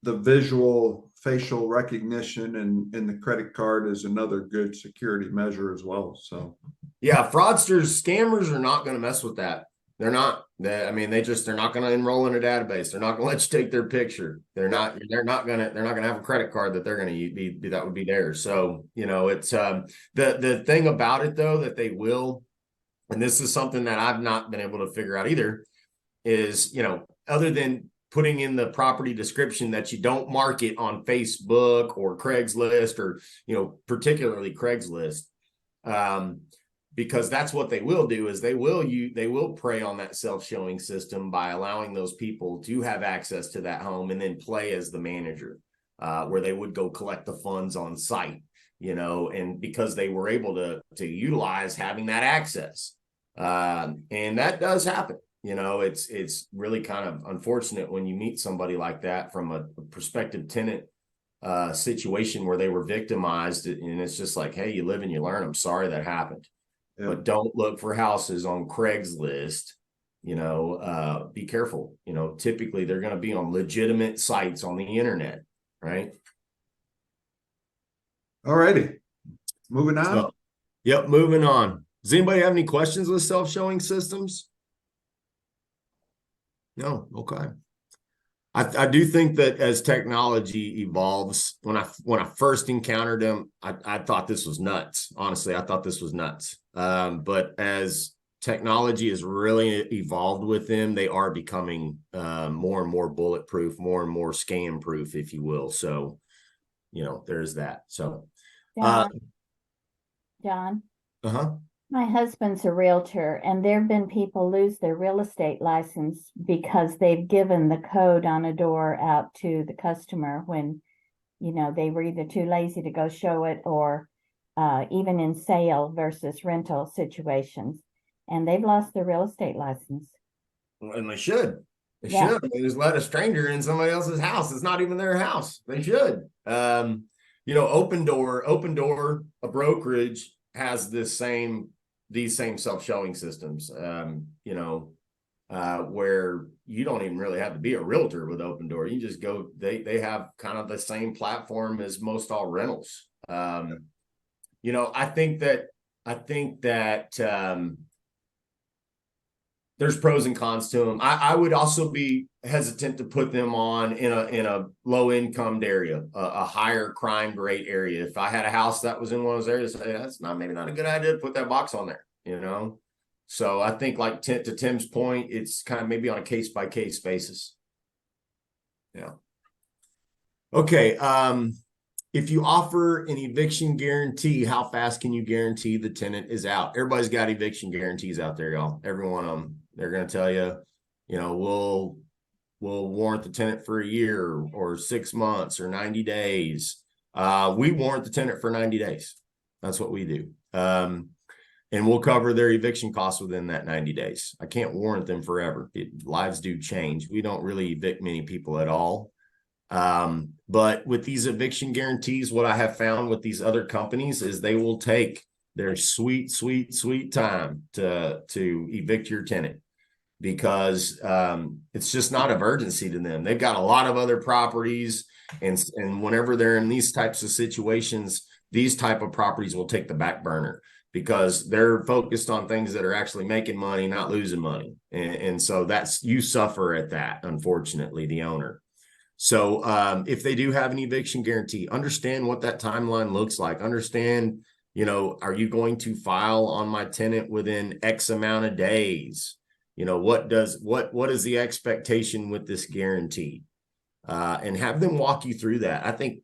visual facial recognition and the credit card is another good security measure as well. So yeah, fraudsters, scammers are not going to mess with that. They're not. They're not going to enroll in a database. They're not going to let you take their picture. They're not going to have a credit card that they're going to be that would be theirs. So it's the thing about it though that they will, and this is something that I've not been able to figure out either, is other than putting in the property description that you don't market on Facebook or Craigslist, or particularly Craigslist, because that's what they will do, is they will prey on that self-showing system by allowing those people to have access to that home and then play as the manager, where they would go collect the funds on site, and because they were able to utilize having that access, and that does happen. It's really kind of unfortunate when you meet somebody like that from a prospective tenant situation where they were victimized, and it's just like, hey, you live and you learn. I'm sorry that happened. Yeah. But don't look for houses on Craigslist. Be careful. Typically they're going to be on legitimate sites on the internet, right? All righty, moving on. So, yep, moving on. Does anybody have any questions with self-showing systems? No. Okay. I do think that as technology evolves, when I first encountered them, I thought this was nuts. Honestly, I thought this was nuts. But as technology has really evolved with them, they are becoming more and more bulletproof, more and more scam proof, if you will. So, there's that. So, John. Uh-huh. My husband's a realtor, and there have been people lose their real estate license because they've given the code on a door out to the customer when, they were either too lazy to go show it, or even in sale versus rental situations, and they've lost their real estate license. And they should. They should. They just let a stranger in somebody else's house. It's not even their house. They should. Open Door, a brokerage, has these same self-showing systems, where you don't even really have to be a realtor with Open Door. You just go, they have kind of the same platform as most all rentals. I think that there's pros and cons to them. I would also be hesitant to put them on in a low income area, a higher crime rate area. If I had a house that was in one of those areas, that's maybe not a good idea to put that box on there, So I think, like to Tim's point, it's kind of maybe on a case by case basis. Yeah. Okay. If you offer an eviction guarantee, how fast can you guarantee the tenant is out? Everybody's got eviction guarantees out there, y'all. Every one of them. They're going to tell you, we'll warrant the tenant for a year or 6 months or 90 days. We warrant the tenant for 90 days. That's what we do. And we'll cover their eviction costs within that 90 days. I can't warrant them forever. Lives do change. We don't really evict many people at all. But with these eviction guarantees, what I have found with these other companies is they will take their sweet time to evict your tenant, because it's just not of urgency to them. They've got a lot of other properties, and whenever they're in these types of situations, these type of properties will take the back burner because they're focused on things that are actually making money, not losing money. And so that's, you suffer at that, unfortunately, the owner. So if they do have an eviction guarantee, understand what that timeline looks like. Understand, are you going to file on my tenant within X amount of days? What is the expectation with this guarantee? And have them walk you through that. I think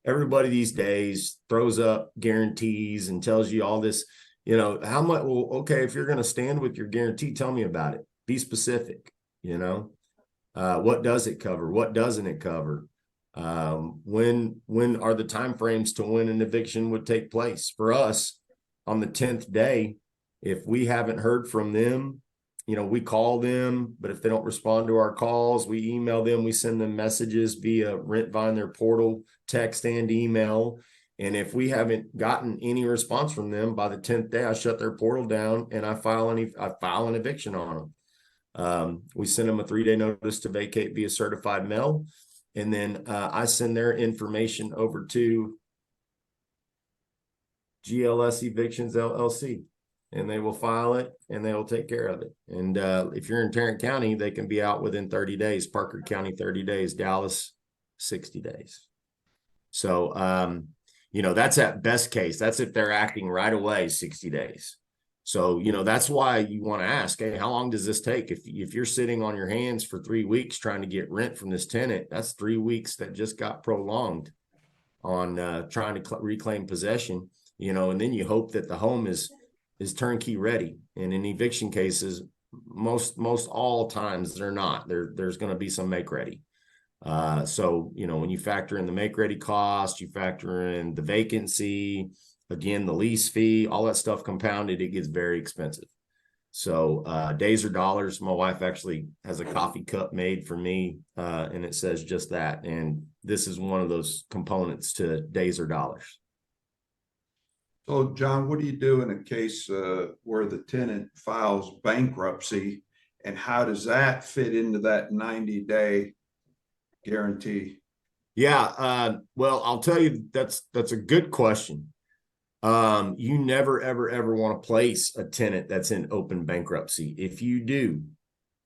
everybody these days throws up guarantees and tells you all this, how much, well, okay, if you're going to stand with your guarantee, tell me about it. Be specific, what does it cover? What doesn't it cover? When are the timeframes to when an eviction would take place? For us, on the 10th day, if we haven't heard from them, we call them, but if they don't respond to our calls, we email them, we send them messages via Rentvine, their portal, text and email. And if we haven't gotten any response from them by the 10th day, I shut their portal down and I file an eviction on them. We send them a 3-day notice to vacate via certified mail. And then I send their information over to GLS Evictions LLC, and they will file it and they will take care of it. And if you're in Tarrant County, they can be out within 30 days, Parker County, 30 days, Dallas, 60 days. So, that's at best case. That's if they're acting right away, 60 days. So, that's why you want to ask, hey, how long does this take? If you're sitting on your hands for 3 weeks trying to get rent from this tenant, that's 3 weeks that just got prolonged on trying to reclaim possession, and then you hope that the home is turnkey ready. And in eviction cases, most all times they're not. There's going to be some make ready. So, when you factor in the make ready cost, you factor in the vacancy, again, the lease fee, all that stuff compounded, it gets very expensive. So days or dollars. My wife actually has a coffee cup made for me, and it says just that. And this is one of those components to days or dollars. So, John, what do you do in a case where the tenant files bankruptcy, and how does that fit into that 90-day guarantee? Yeah, well, I'll tell you, that's a good question. You never, ever want to place a tenant that's in open bankruptcy. If you do,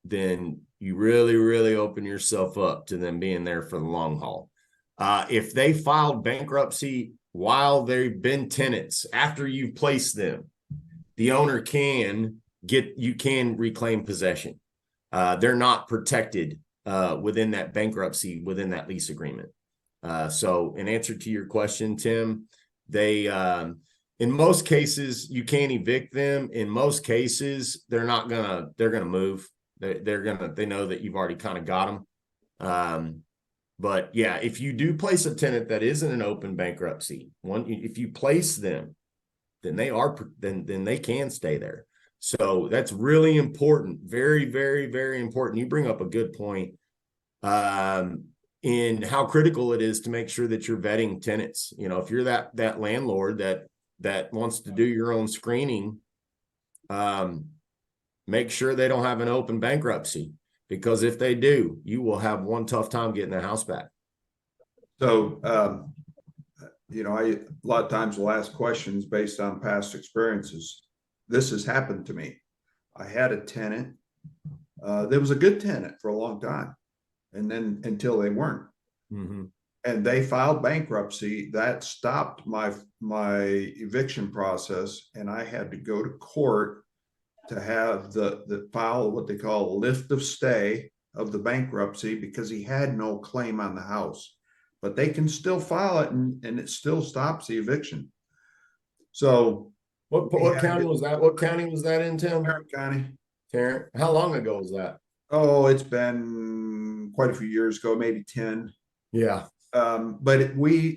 then you really open yourself up to them being there for the long haul. If they filed bankruptcy while they've been tenants, after you've placed them, the owner can reclaim possession. They're not protected within that bankruptcy, within that lease agreement. So in answer to your question, Tim, they in most cases you can't evict them. In most cases, they're gonna move. They know that you've already kind of got them. But yeah, if you do place a tenant that isn't an open bankruptcy, if you place them, then they can stay there. So that's really important. Very, very important. You bring up a good point in how critical it is to make sure that you're vetting tenants. If you're that landlord that wants to do your own screening, make sure they don't have an open bankruptcy, because if they do, you will have one tough time getting the house back. So, a lot of times will ask questions based on past experiences. This has happened to me. I had a tenant that was a good tenant for a long time, and then until they weren't. Mm-hmm. And they filed bankruptcy. That stopped my eviction process, and I had to go to court to have the file what they call a lift of stay of the bankruptcy, because he had no claim on the house. But they can still file it, and it still stops the eviction. So what county was that? What county was that in, Tim? Tarrant County. Tarrant. How long ago was that? Oh, it's been quite a few years ago, maybe 10. Yeah. But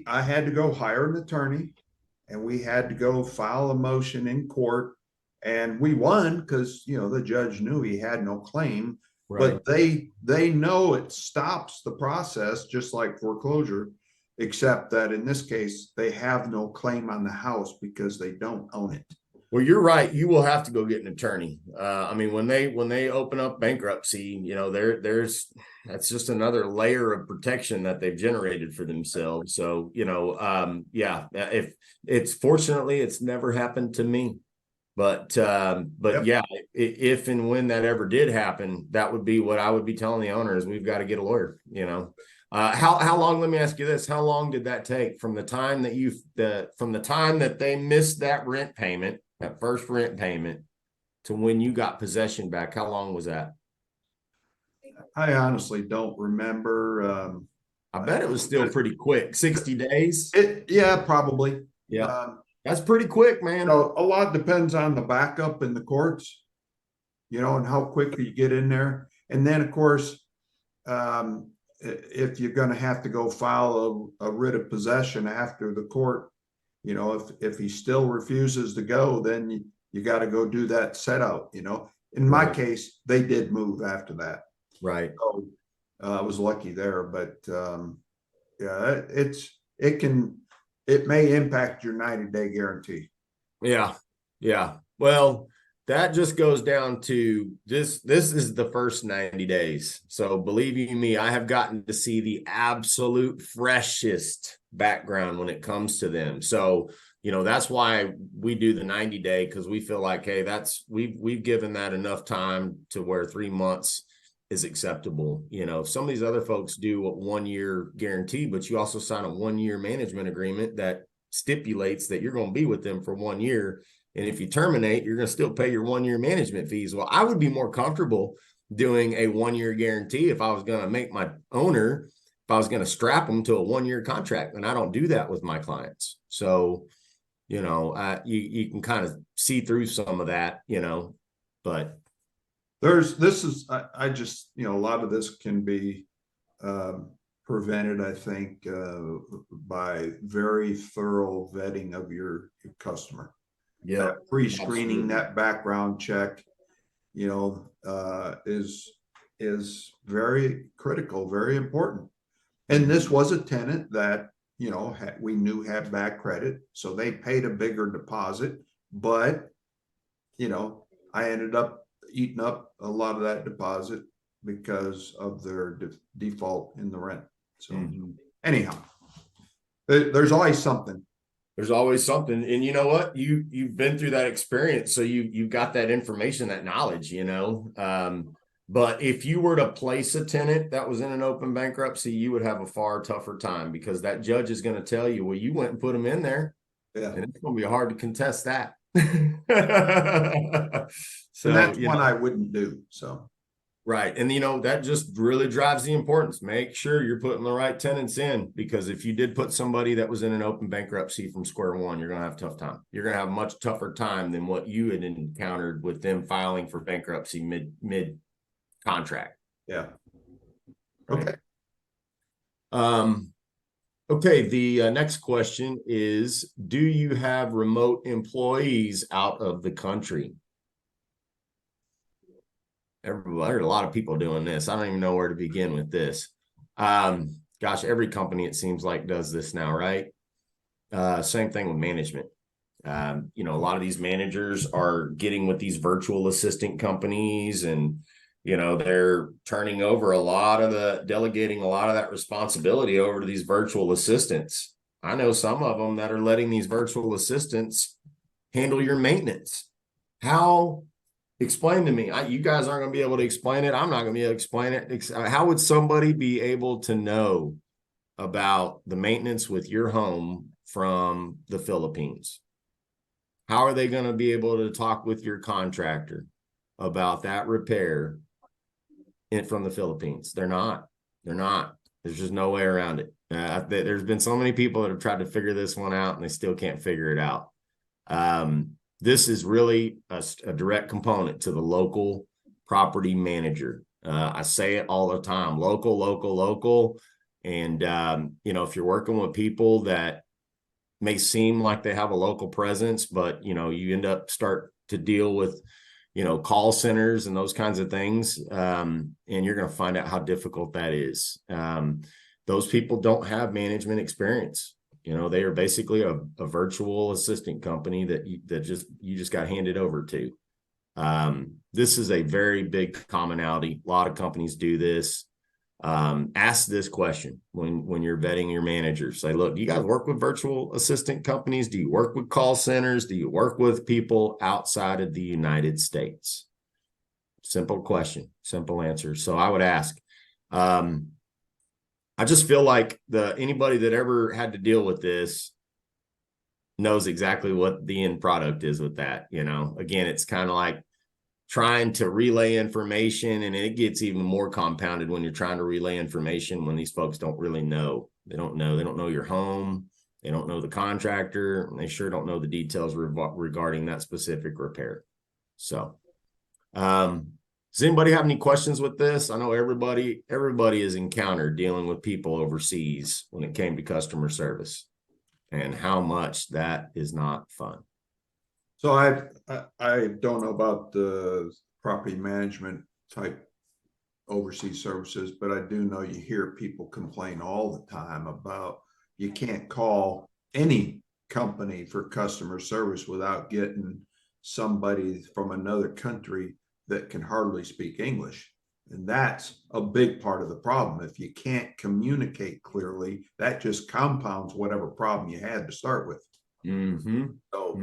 I had to go hire an attorney, and we had to go file a motion in court, and we won because the judge knew he had no claim. But they know it stops the process, just like foreclosure, except that in this case, they have no claim on the house because they don't own it. Well, you're right. You will have to go get an attorney. I mean, when they open up bankruptcy, you know, that's just another layer of protection that they've generated for themselves. So, you know, yeah, if fortunately it's never happened to me, but Yep. yeah, if and when that ever did happen, that would be what I would be telling the owners. We've got to get a lawyer, you know. How long, let me ask you this, how long did that take from the time that they missed that rent payment, that first rent payment, to when you got possession back? How long was that? I honestly don't remember. I bet it was still pretty quick. 60 days. Yeah, probably. Yeah. That's pretty quick, man. You know, a lot depends on the backup in the courts, you know, and how quick you get in there. And then, of course, if you're going to have to go file a writ of possession after the court, you know, if he still refuses to go, then you got to go do that set out, you know. In my case, they did move after that. Right. So I was lucky there, but yeah, it may impact your 90-day guarantee. Yeah. Yeah. Well, that just goes down to this is the first 90 days. So believe you me, I have gotten to see the absolute freshest background when it comes to them. So, you know, that's why we do the 90-day, because we feel like, hey, we've given that enough time to where 3 months is acceptable. You know, some of these other folks do a 1-year guarantee, but you also sign a 1-year management agreement that stipulates that you're going to be with them for 1 year. And if you terminate, you're going to still pay your 1-year management fees. Well, I would be more comfortable doing a 1-year guarantee if I was going to make my owner, if I was going to strap them to a 1-year contract. And I don't do that with my clients. So, you know, you can kind of see through some of that, you know, but I just, you know, a lot of this can be prevented, I think, by very thorough vetting of your customer. yeah, Pre-screening, that background check, you know, is very critical, very important. And this was a tenant that, you know, we knew had bad credit, so they paid a bigger deposit, but, you know, I ended up eating up a lot of that deposit because of their default in the rent. So anyhow, there's always something. There's always something. And you know what? You've been through that experience. So you've got that information, that knowledge, you know. But if you were to place a tenant that was in an open bankruptcy, you would have a far tougher time, because that judge is going to tell you, well, you went and put them in there. Yeah. And it's going to be hard to contest that. So that's one I wouldn't do. So right. And you know, that just really drives the importance. Make sure you're putting the right tenants in, because if you did put somebody that was in an open bankruptcy from square one, you're going to have a tough time. You're going to have a much tougher time than what you had encountered with them filing for bankruptcy mid contract. Yeah. Okay. Okay, the next question is, do you have remote employees out of the country? Everybody, there's a lot of people doing this. I don't even know where to begin with this. Gosh, every company, it seems like, does this now, right? Same thing with management. You know, a lot of these managers are getting with these virtual assistant companies, and you know, they're turning over delegating a lot of that responsibility over to these virtual assistants. I know some of them that are letting these virtual assistants handle your maintenance. How? Explain to me. You guys aren't going to be able to explain it. I'm not going to be able to explain it. How would somebody be able to know about the maintenance with your home from the Philippines? How are they going to be able to talk with your contractor about that repair from the Philippines? They're not. There's just no way around it. There's been so many people that have tried to figure this one out, and they still can't figure it out. This is really a direct component to the local property manager. I say it all the time, local. And, you know, if you're working with people that may seem like they have a local presence, but, you know, you start to deal with, call centers and those kinds of things. And you're going to find out how difficult that is. Those people don't have management experience. They are basically a virtual assistant company that you just got handed over to. This is a very big commonality. A lot of companies do this. Ask this question when you're vetting your managers. Say, look, do you guys work with virtual assistant companies? Do you work with call centers? Do you work with people outside of the United States? Simple question, simple answer. So I would ask. I just feel like anybody that ever had to deal with this knows exactly what the end product is with that. Again, it's kind of like trying to relay information, and it gets even more compounded when you're trying to relay information when these folks don't really know. They don't know your home. They don't know the contractor, and they sure don't know the details regarding that specific repair. So, does anybody have any questions with this? I know everybody has encountered dealing with people overseas when it came to customer service, and how much that is not fun. So I don't know about the property management type overseas services, but I do know you hear people complain all the time about you can't call any company for customer service without getting somebody from another country that can hardly speak English. And that's a big part of the problem. If you can't communicate clearly, that just compounds whatever problem you had to start with. Mm-hmm. So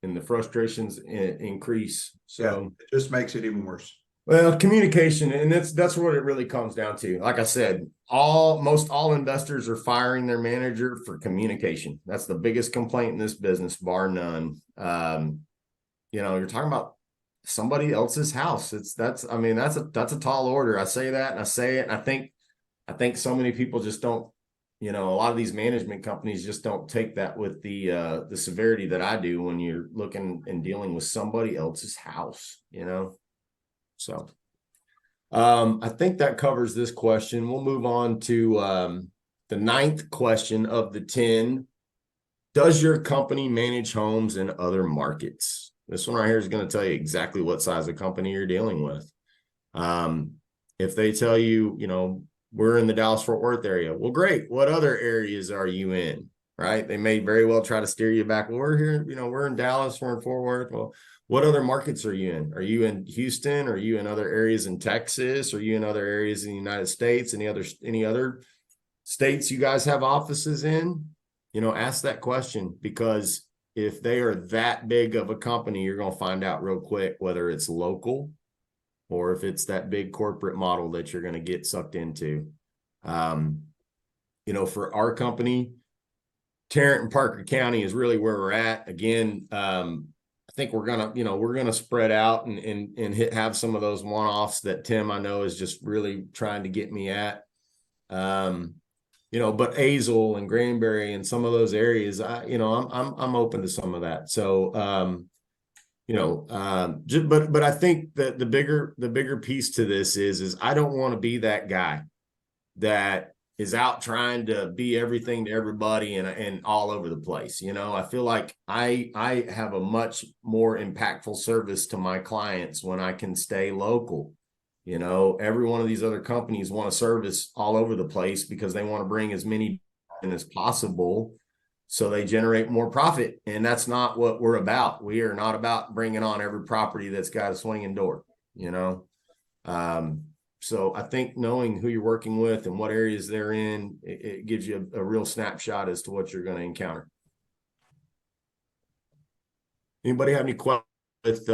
and the frustrations increase. So yeah, it just makes it even worse. Well, communication, and that's what it really comes down to. Like I said, most all investors are firing their manager for communication. That's the biggest complaint in this business, bar none. You're talking about somebody else's house. That's a tall order. I say that and I say it, and I think so many people just don't. A lot of these management companies just don't take that with the severity that I do when you're looking and dealing with somebody else's house, So I think that covers this question. We'll move on to the 9th question of the 10. Does your company manage homes in other markets? This one right here is going to tell you exactly what size of company you're dealing with. If they tell you, we're in the Dallas-Fort Worth area. Well, great. What other areas are you in? Right? They may very well try to steer you back. Well, we're here, we're in Dallas, we're in Fort Worth. Well, what other markets are you in? Are you in Houston? Are you in other areas in Texas? Are you in other areas in the United States? Any other states you guys have offices in? Ask that question, because if they are that big of a company, you're going to find out real quick whether it's local or if it's that big corporate model that you're going to get sucked into. For our company, Tarrant and Parker County is really where we're at. Again, I think we're gonna spread out and have some of those one-offs that Tim, I know, is just really trying to get me at. But Azle and Granbury and some of those areas, I'm open to some of that. So, but I think that the bigger piece to this is I don't want to be that guy that is out trying to be everything to everybody and all over the place. I feel like I have a much more impactful service to my clients when I can stay local. Every one of these other companies want to service all over the place because they want to bring as many in as possible so they generate more profit. And that's not what we're about. We are not about bringing on every property that's got a swinging door, So I think knowing who you're working with and what areas they're in, it gives you a real snapshot as to what you're going to encounter. Anybody have any questions with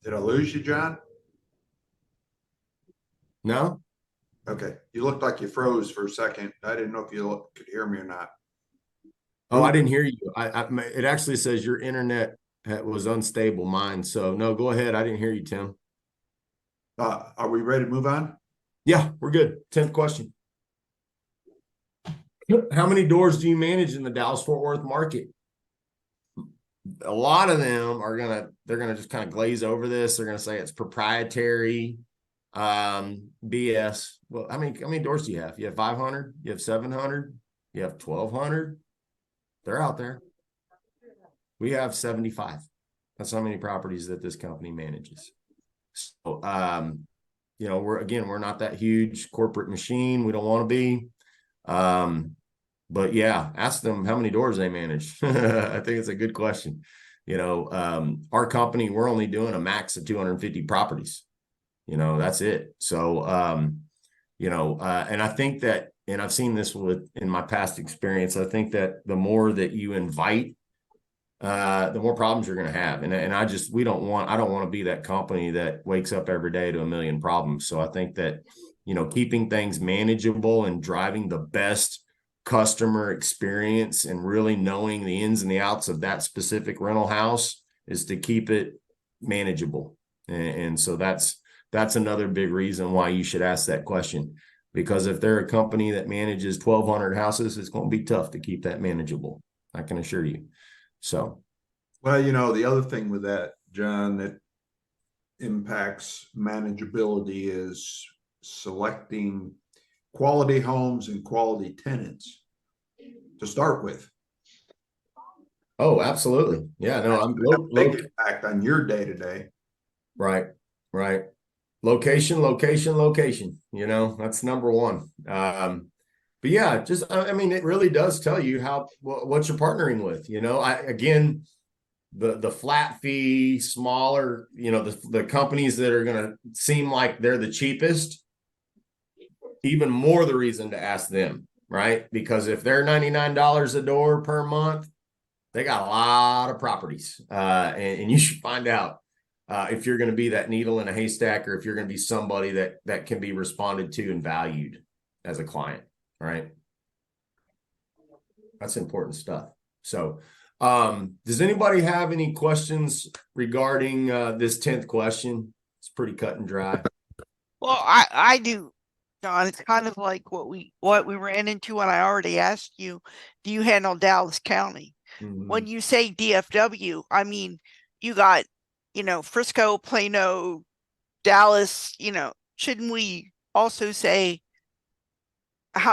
Did I lose you, John? No? Okay. You looked like you froze for a second. I didn't know if you could hear me or not. Oh, I didn't hear you. It actually says your internet was unstable, mine. So no, go ahead. I didn't hear you, Tim. Are we ready to move on? Yeah, we're good. 10th question. How many doors do you manage in the Dallas-Fort Worth market? A lot of them they're gonna just kind of glaze over this. They're gonna say it's proprietary. BS. Well, how many doors do you have? You have 500, you have 700, you have 1,200. They're out there. We have 75. That's how many properties that this company manages. So, you know, we're not that huge corporate machine. We don't want to be. But yeah, ask them how many doors they manage. I think it's a good question. You know, our company, we're only doing a max of 250 properties. You know, that's it. So, you know, and I think that, and I've seen this in my past experience, I think that the more that you invite, the more problems you're going to have. And I don't want to be that company that wakes up every day to a million problems. So I think that, you know, keeping things manageable and driving the best customer experience and really knowing the ins and the outs of that specific rental house is to keep it manageable. And so that's another big reason why you should ask that question, because if they're a company that manages 1,200 houses, it's going to be tough to keep that manageable. I can assure you. So, well, you know, the other thing with that, John, that impacts manageability is selecting quality homes and quality tenants to start with. oh, absolutely. Yeah, no, I'm big impact on your day-to-day. Right. Location, you know, that's number one. But yeah, I mean, it really does tell you what you're partnering with, you know. Again, the flat fee, smaller, you know, the companies that are going to seem like they're the cheapest, even more the reason to ask them, right? Because if they're $99 a door per month, they got a lot of properties, and you should find out if you're going to be that needle in a haystack, or if you're going to be somebody that can be responded to and valued as a client, right? That's important stuff. So, does anybody have any questions regarding this 10th question? It's pretty cut and dry. Well, I do, John. It's kind of like what we ran into when I already asked you, do you handle Dallas County? Mm-hmm. When you say DFW, I mean, you got, you know, Frisco, Plano, Dallas, you know, shouldn't we also say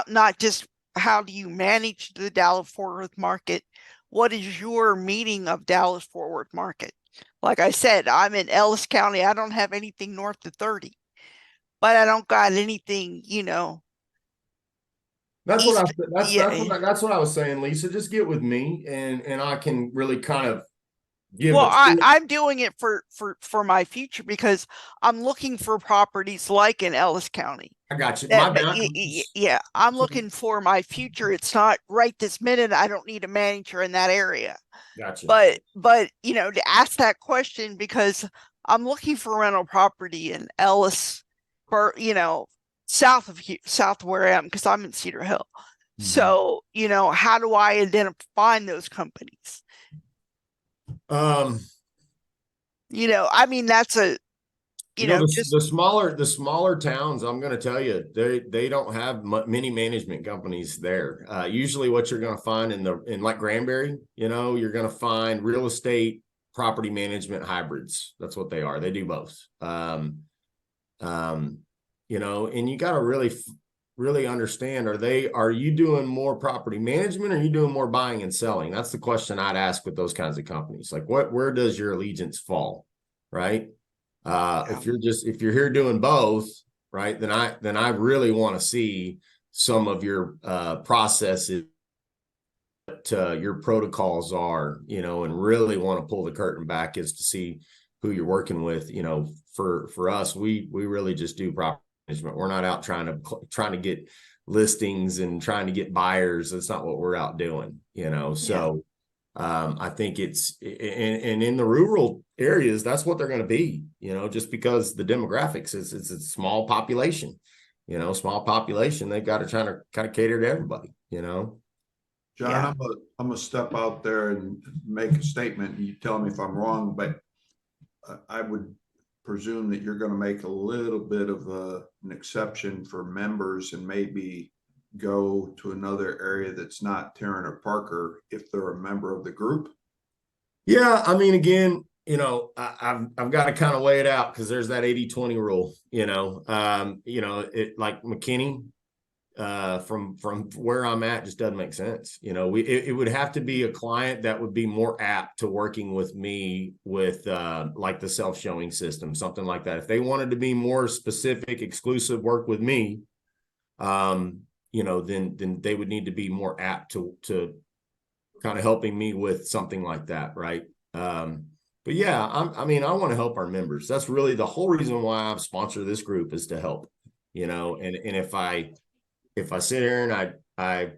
not just how do you manage the Dallas-Fort Worth market? What is your meaning of Dallas-Fort Worth market? Like I said, I'm in Ellis County. I don't have anything north of 30, but I don't got anything, you know. That's what I was saying, Lisa. Just get with me, and I can really kind of give. Well, I'm doing it for my future, because I'm looking for properties like in Ellis County. I got you. Yeah, I'm looking for my future. It's not right this minute. I don't need a manager in that area. Gotcha. But you know, to ask that question, because I'm looking for rental property in Ellis, for, you know, south of where I am, because I'm in Cedar Hill. Mm-hmm. So, you know, how do I find those companies? You know, I mean, that's the smaller towns, I'm going to tell you, they don't have many management companies there. Usually what you're going to find in like Granbury, you know, you're going to find real estate property management hybrids. That's what they are. They do both. You know, and you got to really understand, are you doing more property management, or are you doing more buying and selling? That's the question I'd ask with those kinds of companies. Like, where does your allegiance fall, right? If you're here doing both, right, then I really want to see some of your processes, what your protocols are, you know, and really want to pull the curtain back as to see who you're working with. You know, for us, we really just do property management. We're not out trying to get listings and trying to get buyers. That's not what we're out doing, you know. So I think it's in the rural areas, that's what they're going to be, you know, just because the demographics it's a small population, you know, they've got to try to kind of cater to everybody, you know. John, I'm gonna step out there and make a statement, and you tell me if I'm wrong, but I would presume that you're going to make a little bit of an exception for members, and maybe go to another area that's not Tarrant or Parker if they're a member of the group. Yeah, I mean, again, I've got to kind of weigh it out because there's that 80-20 rule, it like McKinney, from where I'm at just doesn't make sense. It would have to be a client that would be more apt to working with me with like the self-showing system, something like that. If they wanted to be more specific, exclusive work with me, then they would need to be more apt to kind of helping me with something like that, right? But yeah, I want to help our members. That's really the whole reason why I've sponsored this group, is to help, and if I sit here and I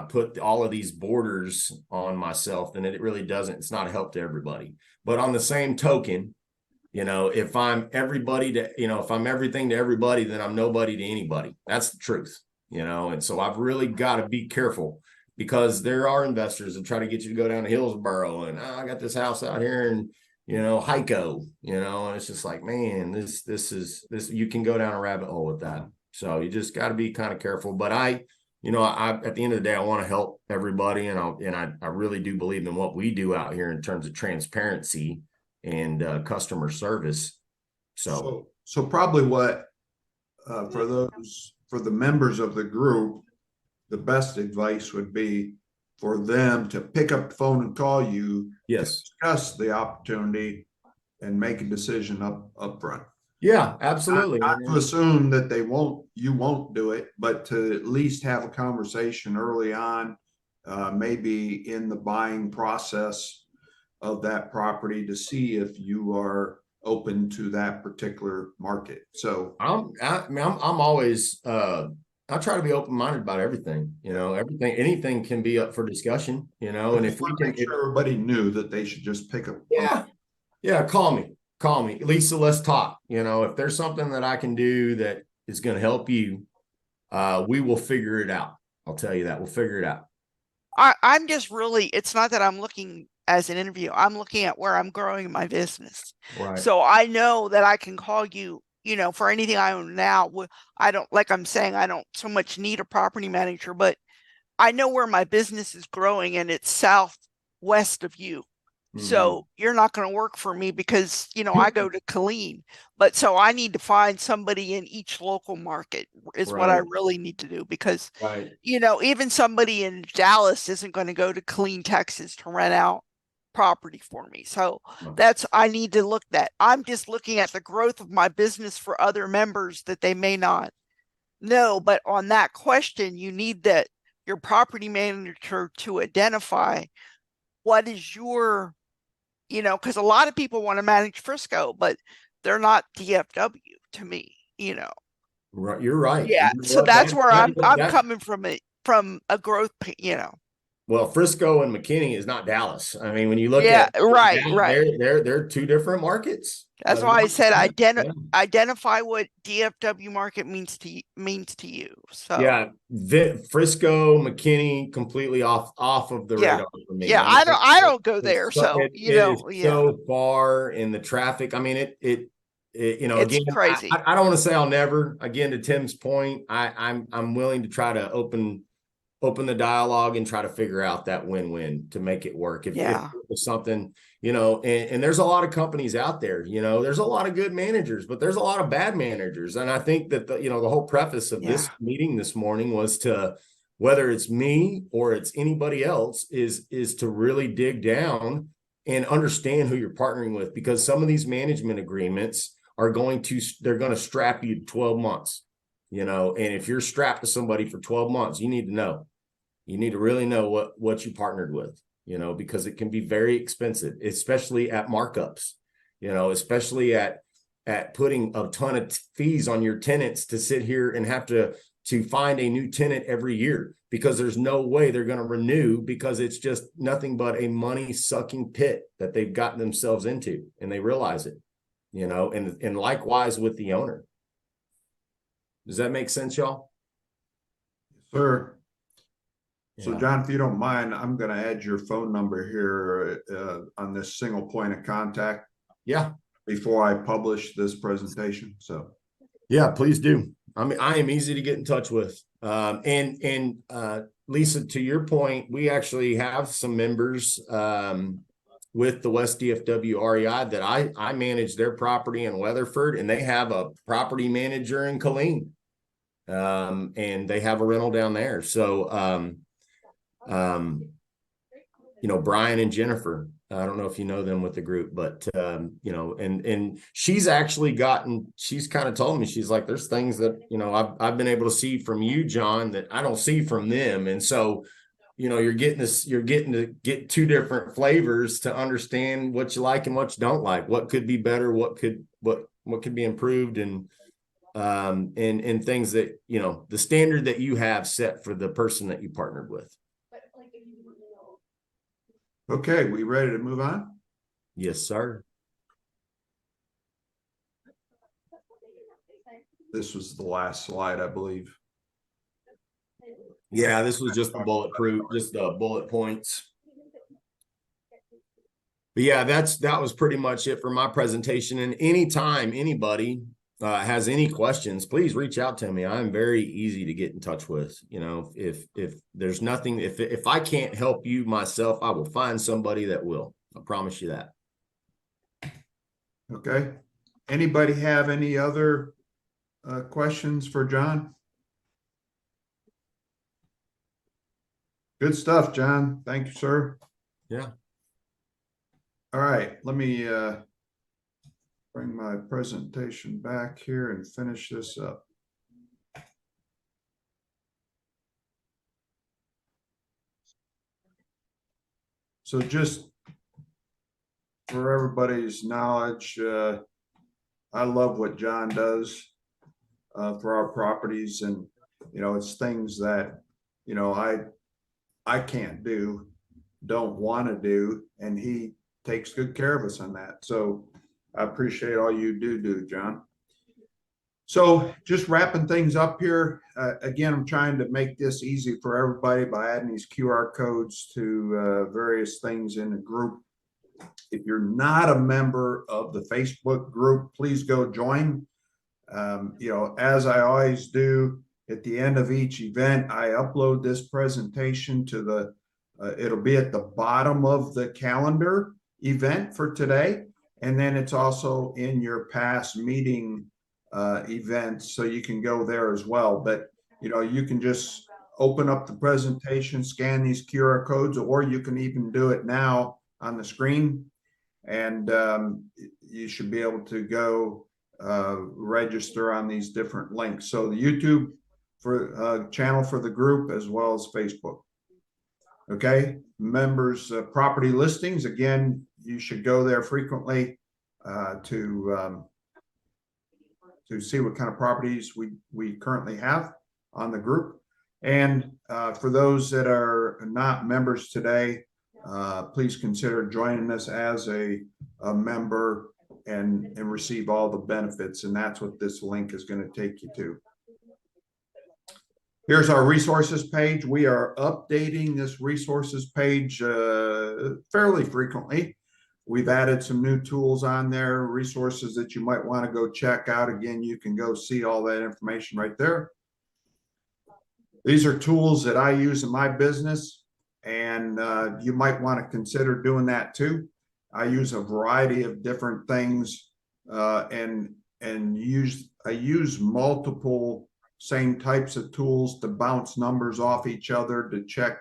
put all of these borders on myself, then it really doesn't, it's not a help to everybody. But on the same token, if I'm everybody to, if I'm everything to everybody, then I'm nobody to anybody. That's the truth, and so I've really got to be careful, because there are investors that try to get you to go down to Hillsboro and I got this house out here and Hyco, and it's just like, man, this you can go down a rabbit hole with that. So you just got to be kind of careful. But I at the end of the day, I want to help everybody, and I really do believe in what we do out here in terms of transparency and customer service. So probably what for the members of the group, the best advice would be for them to pick up the phone and call you. Yes. To discuss the opportunity and make a decision up front. Yeah, absolutely. Not to assume that you won't do it, but to at least have a conversation early on, maybe in the buying process of that property, to see if you are open to that particular market. So I'm always, I try to be open-minded about everything, anything can be up for discussion, and if we can make sure everybody knew that they should just pick up. Yeah. Call me, Lisa, let's talk. If there's something that I can do that is going to help you, we will figure it out. I'll tell you that we'll figure it out. I'm just really, it's not that I'm looking as an interview. I'm looking at where I'm growing my business. Right. So I know that I can call you, for anything I own now. I don't, like I'm saying, I don't so much need a property manager, but I know where my business is growing, and it's southwest of you. So you're not going to work for me because, I go to Killeen, but so I need to find somebody in each local market is what I really need to do, because, even somebody in Dallas isn't going to go to Killeen, Texas to rent out property for me. So I need to look at. I'm just looking at the growth of my business for other members that they may not know. But on that question, you need your property manager to identify what is your, because a lot of people want to manage Frisco, but they're not DFW to me, Right, you're right. Yeah, so that's where I'm coming from a growth, Well, Frisco and McKinney is not Dallas. I mean, when you look at right. They're two different markets. That's why I said identify what DFW market means to you. So yeah, Frisco, McKinney, completely off of the radar for me. Yeah, I don't go there. So so far in the traffic. I mean, it it's again, crazy. I don't want to say I'll never. Again, to Tim's point, I'm willing to try to open the dialogue and try to figure out that win-win to make it work. If it's something, and there's a lot of companies out there, there's a lot of good managers, but there's a lot of bad managers. And I think that the whole preface of this meeting this morning was to, whether it's me or it's anybody else, is to really dig down and understand who you're partnering with, because some of these management agreements they're going to strap you to 12 months, and if you're strapped to somebody for 12 months, you need to really know what you partnered with, because it can be very expensive, especially at markups, especially at putting a ton of fees on your tenants to sit here and have to find a new tenant every year, because there's no way they're going to renew, because it's just nothing but a money sucking pit that they've gotten themselves into, and they realize it, and likewise with the owner. Does that make sense, y'all? Sir. So John, if you don't mind, I'm going to add your phone number here on this single point of contact. Yeah. Before I publish this presentation. So. Yeah, please do. I mean, I am easy to get in touch with. And Lisa, to your point, we actually have some members with the West DFW REI that I manage their property in Weatherford, and they have a property manager in Killeen. And they have a rental down there. So, you know, Brian and Jennifer, I don't know if you know them with the group, but, you know, and she's actually she's kind of told me, she's like, there's things that, you know, I've been able to see from you, John, that I don't see from them. And so, you know, you're getting to get two different flavors to understand what you like and what you don't like, what could be better, what could be improved, and things that, you know, the standard that you have set for the person that you partnered with. Okay, we ready to move on? Yes, sir. This was the last slide, I believe. Yeah, this was just the bullet points. But yeah, that was pretty much it for my presentation. And anytime anybody has any questions, please reach out to me. I'm very easy to get in touch with. You know, if there's nothing, if I can't help you myself, I will find somebody that will. I promise you that. Okay. Anybody have any other questions for John? Good stuff, John. Thank you, sir. Yeah. All right, let me bring my presentation back here and finish this up. So just for everybody's knowledge, I love what John does for our properties, and you know, it's things that, you know, I can't do, don't want to do, and he takes good care of us on that. So I appreciate all you do, John. So just wrapping things up here. Again, I'm trying to make this easy for everybody by adding these QR codes to various things in the group. If you're not a member of the Facebook group, please go join. You know, as I always do, at the end of each event, I upload this presentation to the, it'll be at the bottom of the calendar event for today. And then it's also in your past meeting events, so you can go there as well. But, you know, you can just open up the presentation, scan these QR codes, or you can even do it now on the screen. And you should be able to go register on these different links. So the YouTube channel for the group, as well as Facebook. Okay, members property listings, again, you should go there frequently to see what kind of properties we currently have on the group. And for those that are not members today, please consider joining us as a member and receive all the benefits. And that's what this link is going to take you to. Here's our resources page. We are updating this resources page fairly frequently. We've added some new tools on there, resources that you might want to go check out. Again, you can go see all that information right there. These are tools that I use in my business, and you might want to consider doing that too. I use a variety of different things, and I use multiple same types of tools to bounce numbers off each other to check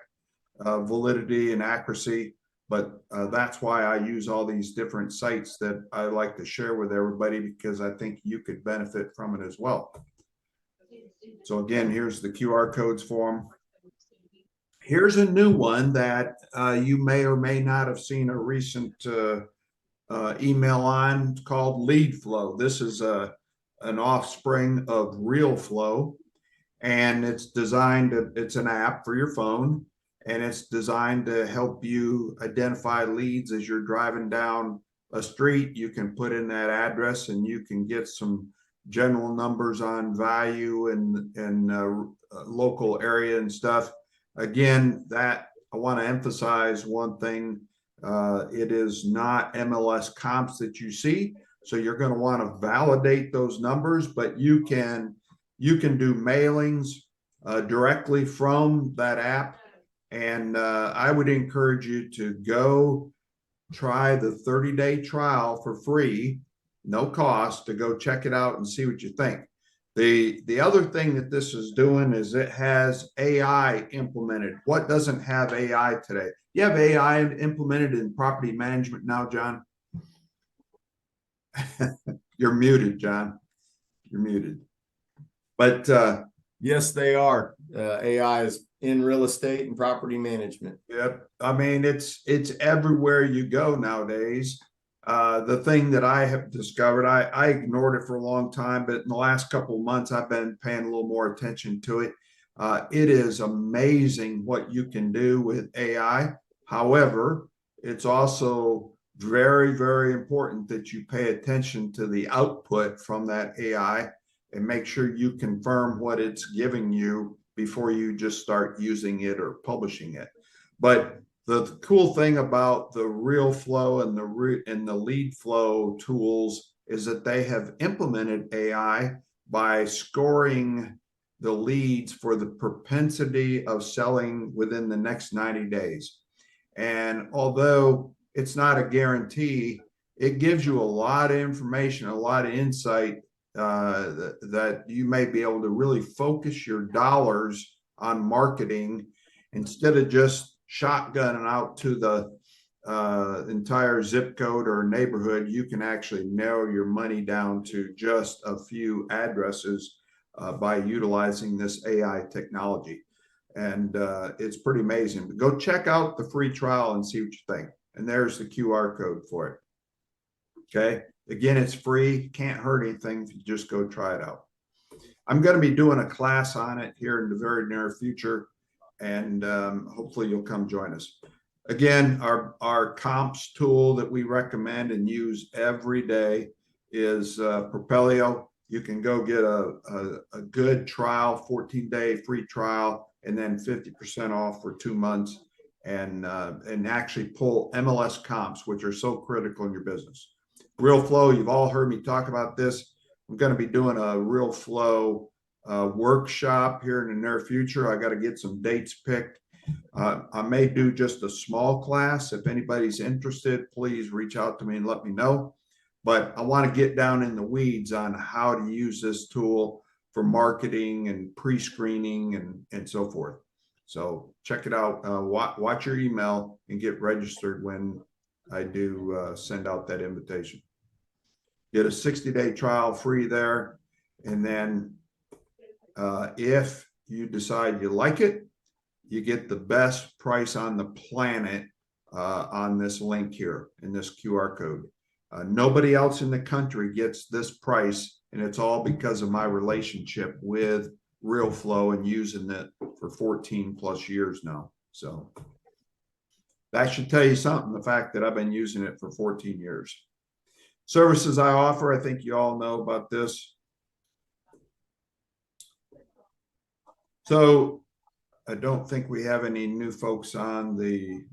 validity and accuracy. But that's why I use all these different sites that I like to share with everybody, because I think you could benefit from it as well. So again, here's the QR codes for them. Here's a new one that you may or may not have seen a recent email on, called Lead Flow. This is an offspring of Real Flow, and it's designed to, it's an app for your phone, and it's designed to help you identify leads as you're driving down a street. You can put in that address and you can get some general numbers on value and local area and stuff. Again, that I want to emphasize one thing. It is not MLS comps that you see. So you're going to want to validate those numbers, but you can do mailings directly from that app. And I would encourage you to go try the 30-day trial for free, no cost, to go check it out and see what you think. The other thing that this is doing is it has AI implemented. What doesn't have AI today? You have AI implemented in property management now, John? You're muted, John. You're muted. But Yes, they are. AI is in real estate and property management. yep. I mean, it's everywhere you go nowadays. The thing that I have discovered, I ignored it for a long time, but in the last couple of months, I've been paying a little more attention to it. It is amazing what you can do with AI. However, it's also very, very important that you pay attention to the output from that AI and make sure you confirm what it's giving you before you just start using it or publishing it. But the cool thing about the real flow and the lead flow tools is that they have implemented AI by scoring the leads for the propensity of selling within the next 90 days. And although it's not a guarantee, it gives you a lot of information, a lot of insight that you may be able to really focus your dollars on marketing instead of just shotgunning out to the entire zip code or neighborhood. You can actually narrow your money down to just a few addresses by utilizing this AI technology. And it's pretty amazing. But go check out the free trial and see what you think. And there's the QR code for it. Okay. Again, it's free. Can't hurt anything if you just go try it out. I'm going to be doing a class on it here in the very near future, and hopefully you'll come join us. Again, our comps tool that we recommend and use every day is Propelio. You can go get a good trial, 14-day free trial, and then 50% off for 2 months, and actually pull MLS comps, which are so critical in your business. Real flow, you've all heard me talk about this. I'm going to be doing a real flow workshop here in the near future. I got to get some dates picked. I may do just a small class. If anybody's interested, please reach out to me and let me know. But I want to get down in the weeds on how to use this tool for marketing and pre-screening and so forth. So check it out. Watch your email and get registered when I do send out that invitation. Get a 60-day trial free there. And then if you decide you like it, you get the best price on the planet on this link here in this QR code. Nobody else in the country gets this price, and it's all because of my relationship with Real Flow and using it for 14 plus years now. So that should tell you something, the fact that I've been using it for 14 years. Services I offer, I think you all know about this. So I don't think we have any new folks on the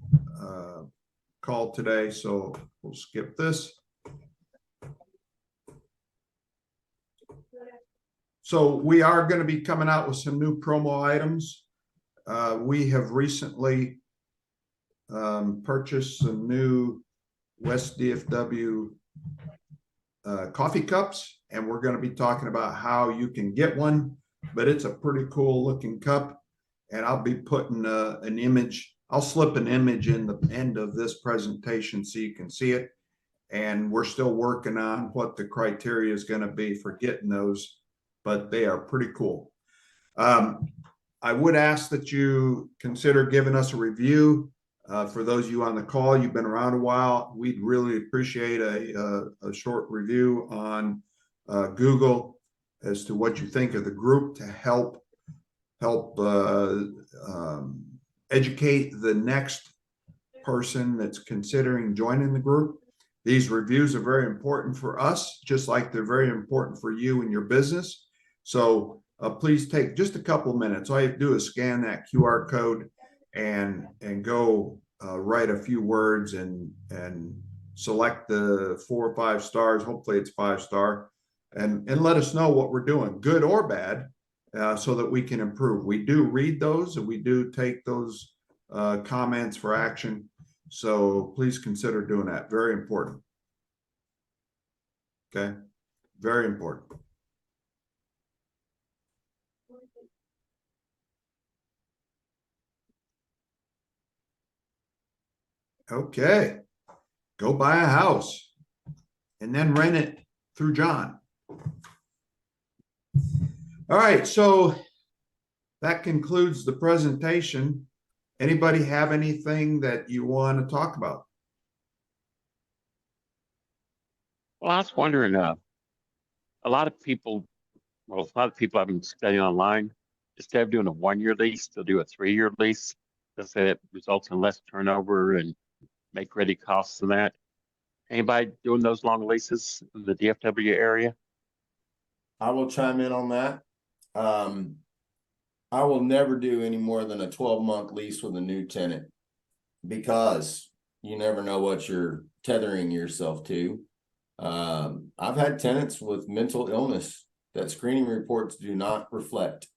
call today, so we'll skip this. So we are going to be coming out with some new promo items. We have recently purchased some new West DFW coffee cups, and we're going to be talking about how you can get one, but it's a pretty cool looking cup, and I'll be putting an image. I'll slip an image in the end of this presentation so you can see it, and we're still working on what the criteria is going to be for getting those, but they are pretty cool. I would ask that you consider giving us a review. For those of you on the call, you've been around a while, we'd really appreciate a short review on Google as to what you think of the group to help educate the next person that's considering joining the group. These reviews are very important for us, just like they're very important for you and your business. So please take just a couple of minutes. All you have to do is scan that QR code and go write a few words and select the 4 or 5 stars. Hopefully it's 5-star, and let us know what we're doing, good or bad, so that we can improve. We do read those, and we do take those comments for action. So please consider doing that. Very important. Okay, very important. Okay, go buy a house and then rent it through John. All right, so that concludes the presentation. Anybody have anything that you want to talk about? Well, I was wondering, a lot of people, well, a lot of people I've been studying online, instead of doing a 1-year lease, they'll do a 3-year lease. They'll say that results in less turnover and make ready costs and that. Anybody doing those long leases in the DFW area? I will chime in on that. I will never do any more than a 12-month lease with a new tenant because you never know what you're tethering yourself to. I've had tenants with mental illness that screening reports do not reflect.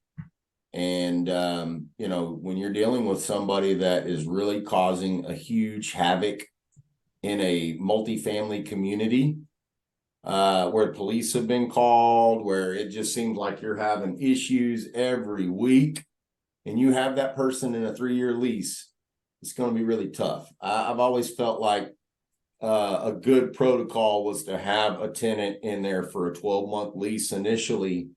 And, you know, when you're dealing with somebody that is really causing a huge havoc in a multifamily community, where police have been called, where it just seems like you're having issues every week, and you have that person in a 3-year lease, it's going to be really tough. I've always felt like a good protocol was to have a tenant in there for a 12-month lease initially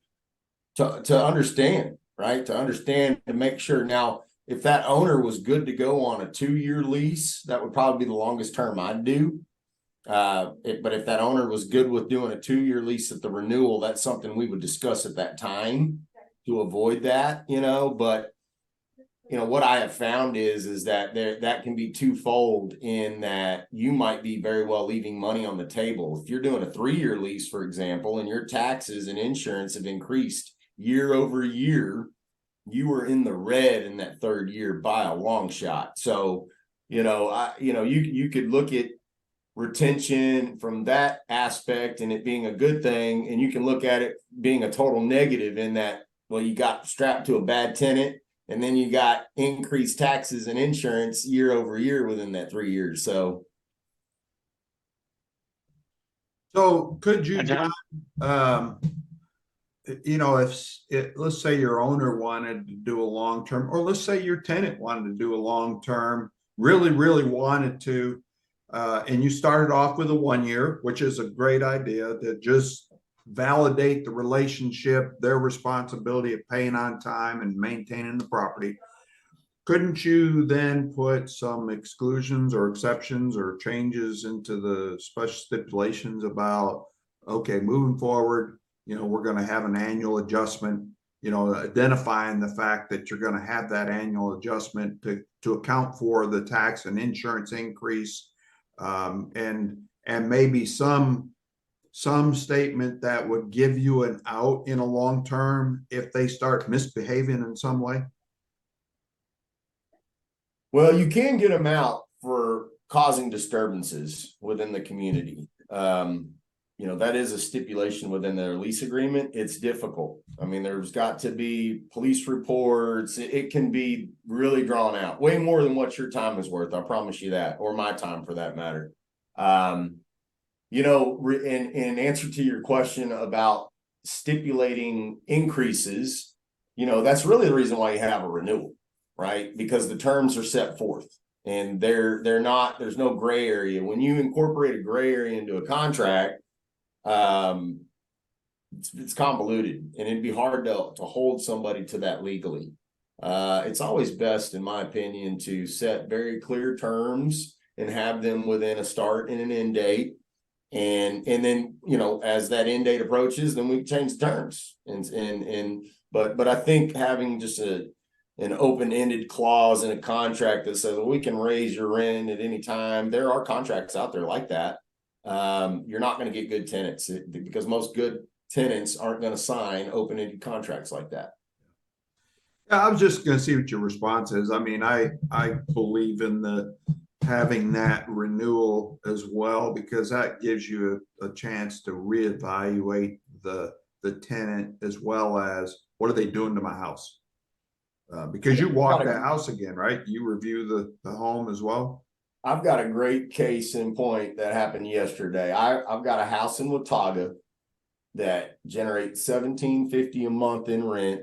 to understand, right? To understand, to make sure. Now, if that owner was good to go on a 2-year lease, that would probably be the longest term I'd do. But if that owner was good with doing a 2-year lease at the renewal, that's something we would discuss at that time to avoid that, you know. But you know what I have found is that that can be twofold in that you might be very well leaving money on the table. If you're doing a 3-year lease, for example, and your taxes and insurance have increased year over year, you were in the red in that 3rd year by a long shot. So, you know, you could look at retention from that aspect and it being a good thing, and you can look at it being a total negative in that, well, you got strapped to a bad tenant and then you got increased taxes and insurance year over year within that 3 years. So could you, John? you know, let's say your owner wanted to do a long-term, or let's say your tenant wanted to do a long-term, really wanted to, and you started off with a 1-year, which is a great idea, to just validate the relationship, their responsibility of paying on time and maintaining the property. Couldn't you then put some exclusions or exceptions or changes into the special stipulations about, okay, moving forward, you know, we're going to have an annual adjustment, you know, identifying the fact that you're going to have that annual adjustment to account for the tax and insurance increase, and maybe some statement that would give you an out in a long term if they start misbehaving in some way? well, you can get them out for causing disturbances within the community. You know, that is a stipulation within their lease agreement. It's difficult. I mean, there's got to be police reports. It can be really drawn out, way more than what your time is worth. I promise you that, or my time for that matter. You know, in answer to your question about stipulating increases, you know, that's really the reason why you have a renewal, right? Because the terms are set forth and they're not, there's no gray area. When you incorporate a gray area into a contract, it's convoluted and it'd be hard to hold somebody to that legally. It's always best, in my opinion, to set very clear terms and have them within a start and an end date. And then, you know, as that end date approaches, then we change the terms. But I think having just an open-ended clause in a contract that says, well, we can raise your rent at any time. There are contracts out there like that. You're not going to get good tenants because most good tenants aren't going to sign open-ended contracts like that. Yeah, I was just going to see what your response is. I mean, I believe in having that renewal as well, because that gives you a chance to reevaluate the tenant as well as what are they doing to my house? Because you walk the house again, right? You review the home as well. I've got a great case in point that happened yesterday. I've got a house in Watauga that generates $17.50 a month in rent.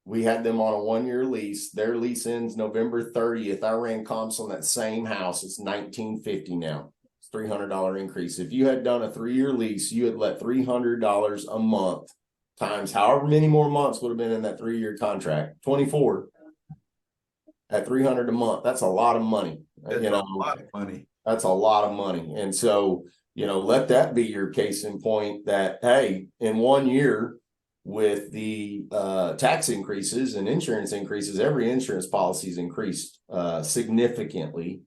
We had them on a 1-year lease. Their lease ends November 30th. I ran comps on that same house. It's $19.50 now. It's $300 increase. If you had done a 3-year lease, you had let $300 a month times however many more months would have been in that 3-year contract. 24 at $300 a month. That's a lot of money. That's You know, a lot of money. that's a lot of money. And so, you know, let that be your case in point that, hey, in 1 year with the tax increases and insurance increases, every insurance policy's increased significantly.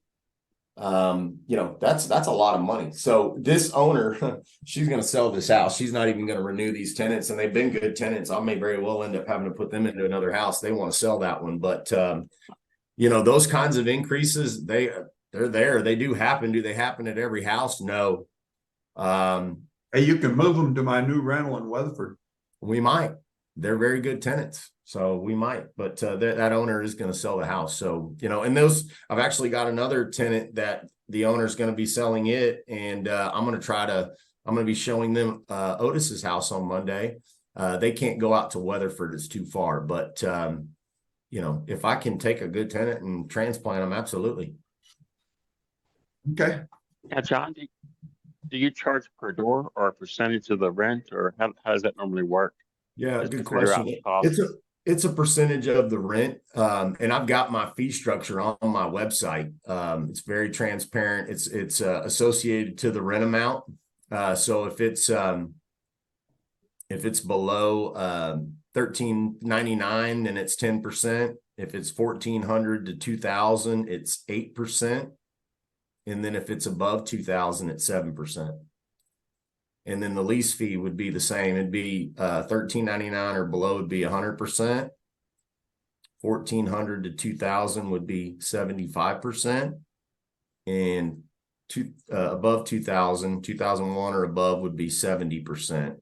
You know, that's a lot of money. So this owner, she's going to sell this house. She's not even going to renew these tenants, and they've been good tenants. I may very well end up having to put them into another house. They want to sell that one. But, you know, those kinds of increases, they're there. They do happen. Do they happen at every house? No. Hey, you can move them to my new rental in Weatherford. We might. They're very good tenants. So we might, but that owner is going to sell the house. So, you know, and those, I've actually got another tenant that the owner is going to be selling it. And I'm going to be showing them Otis's house on Monday. They can't go out to Weatherford. It's too far. But, you know, if I can take a good tenant and transplant them, absolutely. Okay. Now, John, do you charge per door or a percentage of the rent, or how does that normally work? Yeah, Just good to figure out question. the cost. It's a percentage of the rent. And I've got my fee structure on my website. It's very transparent. It's associated to the rent amount. So if it's below $13.99, then it's 10%. If it's $1,400 to $2,000, it's 8%. And then if it's above 2,000, it's 7%. And then the lease fee would be the same. It'd be $13.99 or below would be 100%. $1,400 to $2,000 would be 75%. And above 2,000, 2001 or above would be 70%.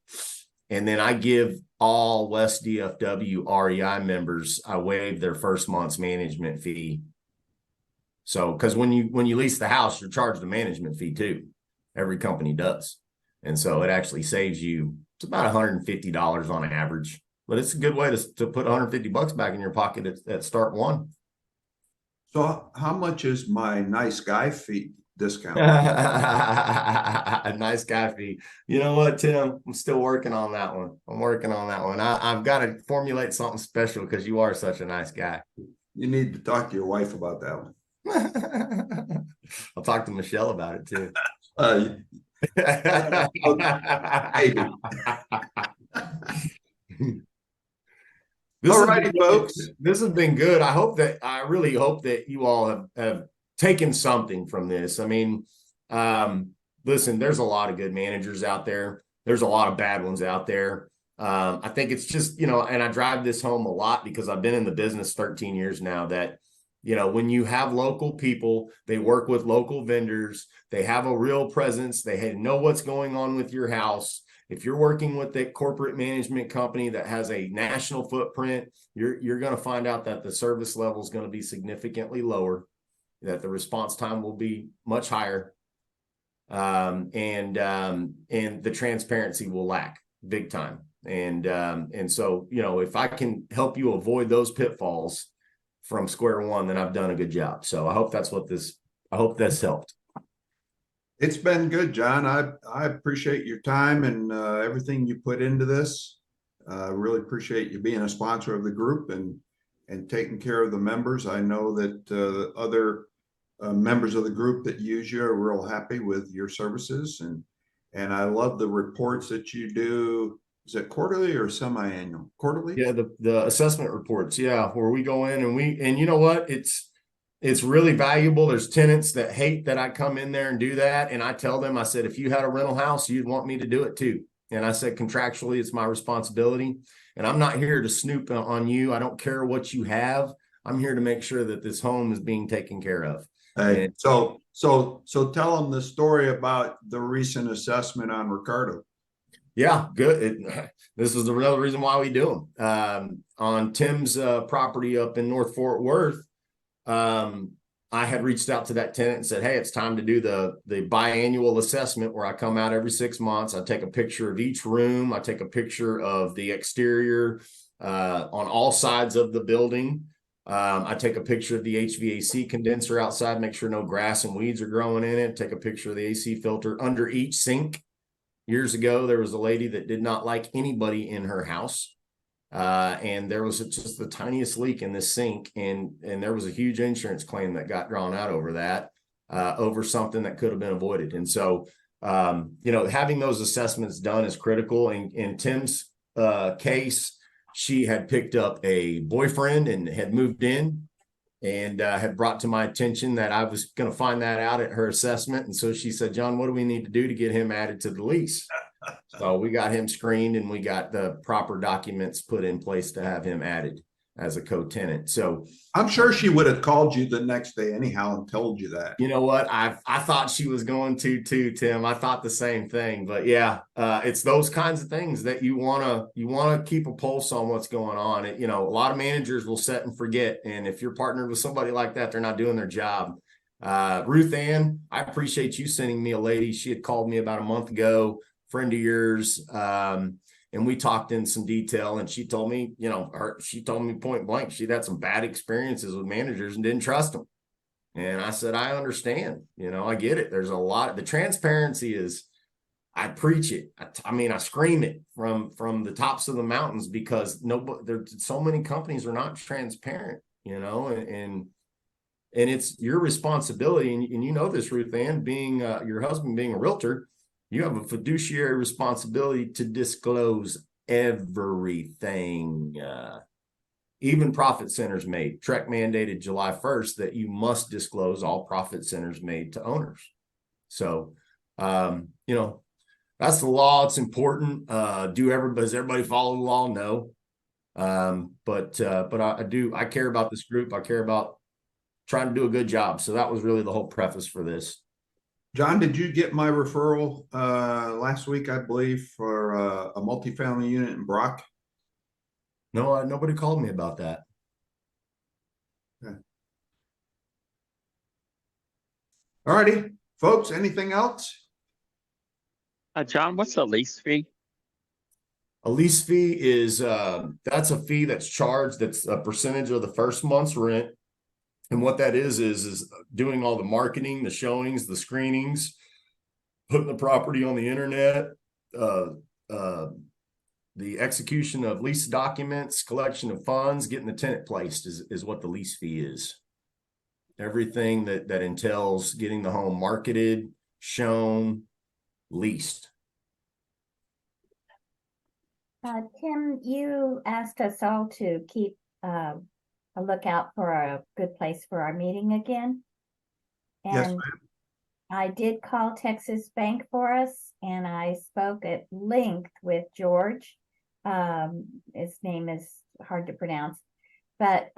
And then I give all West DFW REI members, I waive their first month's management fee. So, because when you lease the house, you're charged a management fee too. Every company does. And so it actually saves you, it's about $150 on average, but it's a good way to put $150 back in your pocket at start one. So how much is my nice guy fee discount? A nice guy fee. You know what, Tim? I'm still working on that one. I've got to formulate something special because you are such a nice guy. You need to talk to your wife about that one. I'll talk to Michelle about it too. Maybe. All righty, folks. This has been good. I really hope that you all have taken something from this. I mean, listen, there's a lot of good managers out there. There's a lot of bad ones out there. I think it's just, you know, and I drive this home a lot because I've been in the business 13 years now, that, you know, when you have local people, they work with local vendors, they have a real presence, they know what's going on with your house. If you're working with a corporate management company that has a national footprint, you're going to find out that the service level is going to be significantly lower, that the response time will be much higher, and the transparency will lack big time. And so, you know, if I can help you avoid those pitfalls from square one, then I've done a good job. So I hope that's helped. It's been good, John. I appreciate your time and everything you put into this. I really appreciate you being a sponsor of the group and taking care of the members. I know that other members of the group that use you are real happy with your services, and I love the reports that you do. Is it quarterly or semi-annual? Quarterly? Yeah, the assessment reports. Yeah, where we go in and you know what? It's really valuable. There's tenants that hate that I come in there and do that. And I tell them, I said, if you had a rental house, you'd want me to do it too. And I said, contractually, it's my responsibility. And I'm not here to snoop on you. I don't care what you have. I'm here to make sure that this home is being taken care of. Hey, so tell them the story about the recent assessment on Ricardo. Yeah, good. This is the real reason why we do them. On Tim's property up in North Fort Worth, I had reached out to that tenant and said, hey, it's time to do the biannual assessment where I come out every 6 months. I take a picture of each room. I take a picture of the exterior on all sides of the building. I take a picture of the HVAC condenser outside, make sure no grass and weeds are growing in it. Take a picture of the AC filter under each sink. Years ago, there was a lady that did not like anybody in her house. And there was just the tiniest leak in this sink, and there was a huge insurance claim that got drawn out over that, over something that could have been avoided. And so, having those assessments done is critical. In Tim's case, she had picked up a boyfriend and had moved in, and had brought to my attention that I was going to find that out at her assessment. And so she said, John, what do we need to do to get him added to the lease? So we got him screened, and we got the proper documents put in place to have him added as a co-tenant. So I'm sure she would have called you the next day anyhow and told you that. you know what? I thought she was going to too, Tim. I thought the same thing. But yeah, it's those kinds of things that you wanna keep a pulse on what's going on. A lot of managers will set and forget. And if you're partnered with somebody like that, they're not doing their job. Ruth Ann, I appreciate you sending me a lady. She had called me about a month ago, friend of yours. And we talked in some detail, and she told me, she told me point blank, she'd had some bad experiences with managers and didn't trust them. And I said, I understand, I get it. There's a lot. The transparency is, I preach it. I scream it from the tops of the mountains, because there's so many companies are not transparent, and it's your responsibility. And you know this, Ruth Ann, being your husband being a realtor, you have a fiduciary responsibility to disclose everything. Even profit centers made. TREC mandated July 1st that you must disclose all profit centers made to owners. So, that's the law. It's important. Does everybody follow the law? No. But I care about this group. I care about trying to do a good job. So that was really the whole preface for this. John, did you get my referral last week, I believe, for a multifamily unit in Brock? No, nobody called me about that. Okay. All righty, folks, anything else? John, what's the lease fee? A lease fee is that's a fee that's charged. That's a percentage of the first month's rent. And what that is doing all the marketing, the showings, the screenings, putting the property on the internet, the execution of lease documents, collection of funds, getting the tenant placed is what the lease fee is. Everything that entails getting the home marketed, shown, leased. Tim, you asked us all to keep a lookout for a good place for our meeting again. Yes, And ma'am. I did call Texas Bank for us, and I spoke at length with George. His name is hard to pronounce, but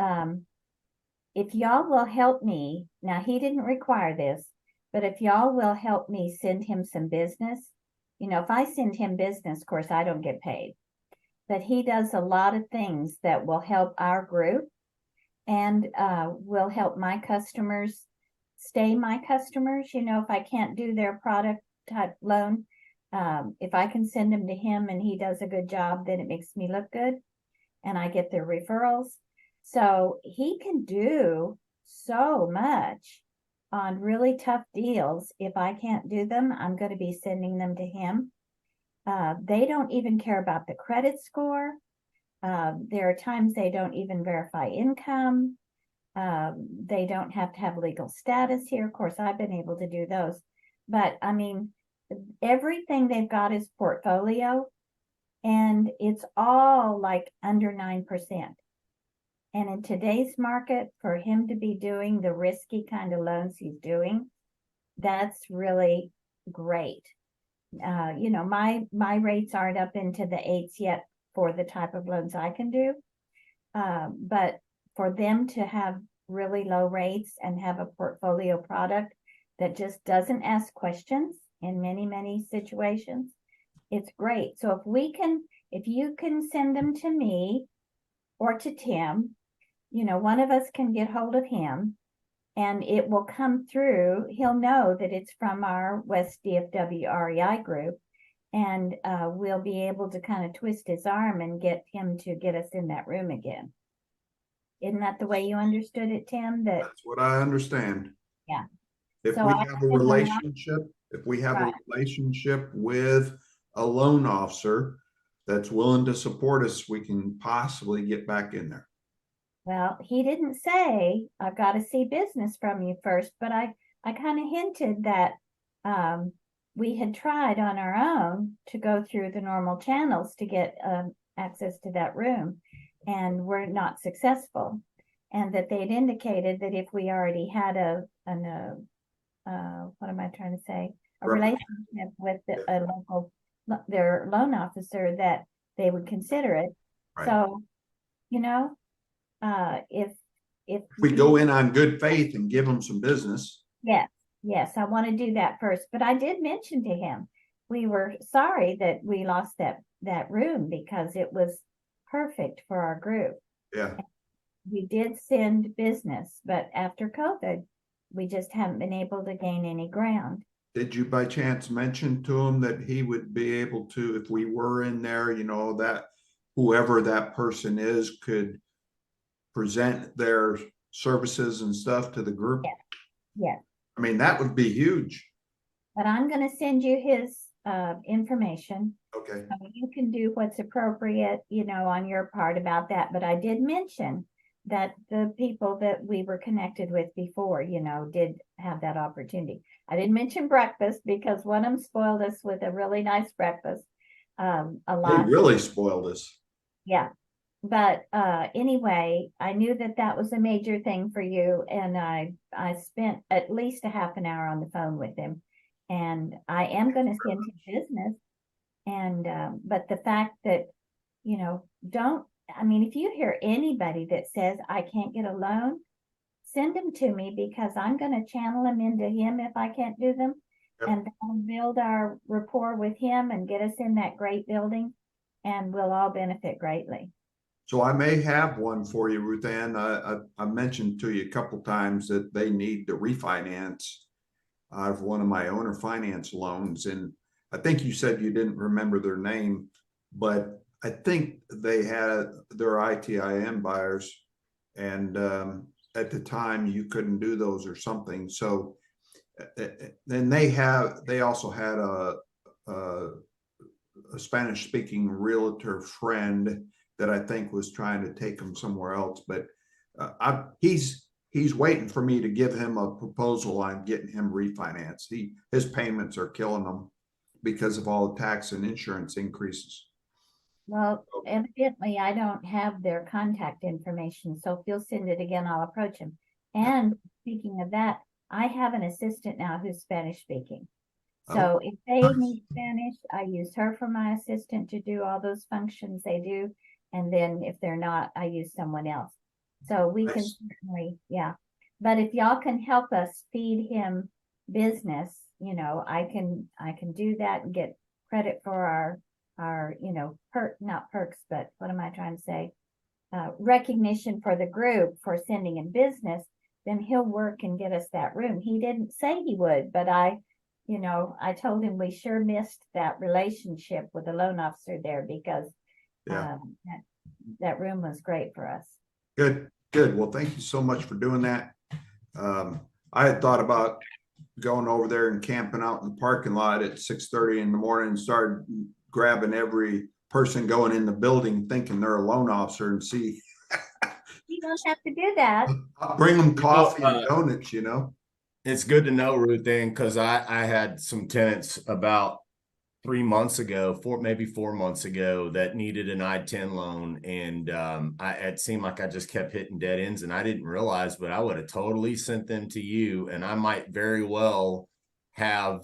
if y'all will help me, now he didn't require this, but if y'all will help me send him some business, if I send him business, of course, I don't get paid, but he does a lot of things that will help our group and will help my customers stay my customers. If I can't do their product type loan, if I can send them to him and he does a good job, then it makes me look good and I get their referrals. So he can do so much on really tough deals. If I can't do them, I'm going to be sending them to him. They don't even care about the credit score. There are times they don't even verify income. They don't have to have legal status here. Of course, I've been able to do those. But everything they've got is portfolio, and it's all like under 9%. And in today's market, for him to be doing the risky kind of loans he's doing, that's really great. My rates aren't up into the 8s yet for the type of loans I can do. But for them to have really low rates and have a portfolio product that just doesn't ask questions in many, many situations, it's great. So if you can send them to me or to Tim, one of us can get hold of him and it will come through. He'll know that it's from our West DFW REI group, and we'll be able to kind of twist his arm and get him to get us in that room again. Isn't that the way you understood it, Tim? That That's what I understand. yeah. If So we I have a did my mark- relationship, with a loan officer that's willing to support us, we can possibly get back in there. Well, he didn't say, I've got to see business from you first, but I kind of hinted that we had tried on our own to go through the normal channels to get access to that room, and we're not successful. And that they'd indicated that if we already had what am I trying to say? A relationship with a local, their loan officer, that they would consider it. Right. So, if We go in on good faith and give them some business. Yes, I want to do that first. But I did mention to him, we were sorry that we lost that room because it was perfect for our group. Yeah. We did send business, but after COVID, we just haven't been able to gain any ground. Did you by chance mention to him that he would be able to, if we were in there, that whoever that person is could present their services and stuff to the group? Yes. I mean, that would be huge. But I'm going to send you his information. Okay. So you can do what's appropriate, on your part about that. But I did mention that the people that we were connected with before, did have that opportunity. I didn't mention breakfast because one of them spoiled us with a really nice breakfast. A lot. They really spoiled us. Yeah. But anyway, I knew that was a major thing for you. And I spent at least a half an hour on the phone with him. And I am going to send him business. And but the fact that, if you hear anybody that says I can't get a loan, send them to me, because I'm going to channel them into him if I can't do them. Yep. And that'll build our rapport with him and get us in that great building, and we'll all benefit greatly. So I may have one for you, Ruth Ann. I mentioned to you a couple times that they need to refinance out of one of my owner finance loans. And I think you said you didn't remember their name, but I think they had their ITIN buyers, and at the time you couldn't do those or something. So then they also had a Spanish speaking realtor friend that I think was trying to take them somewhere else, but he's waiting for me to give him a proposal on getting him refinanced. His payments are killing him because of all the tax and insurance increases. Well, evidently I don't have their contact information, so if you'll send it again, I'll approach him. And speaking of that, I have an assistant now who's Spanish speaking. So if they need Spanish, I use her for my assistant to do all those functions they do. And then if they're not, I use someone else. So we can certainly, yeah. But if y'all can help us feed him business, I can do that and get credit for our not perks, but what am I trying to say? Recognition for the group for sending him business, then he'll work and get us that room. He didn't say he would, but I told him we sure missed that relationship with the loan officer there, because that room was great for us. Good. Well, thank you so much for doing that. I had thought about going over there and camping out in the parking lot at 6:30 in the morning and start grabbing every person going in the building thinking they're a loan officer and see. You don't have to do that. I'll bring them coffee and donuts, It's good to know, Ruth Ann, because I had some tenants about 3 months ago, maybe 4 months ago, that needed an I-10 loan. And it seemed like I just kept hitting dead ends, and I didn't realize, but I would have totally sent them to you. And I might very well have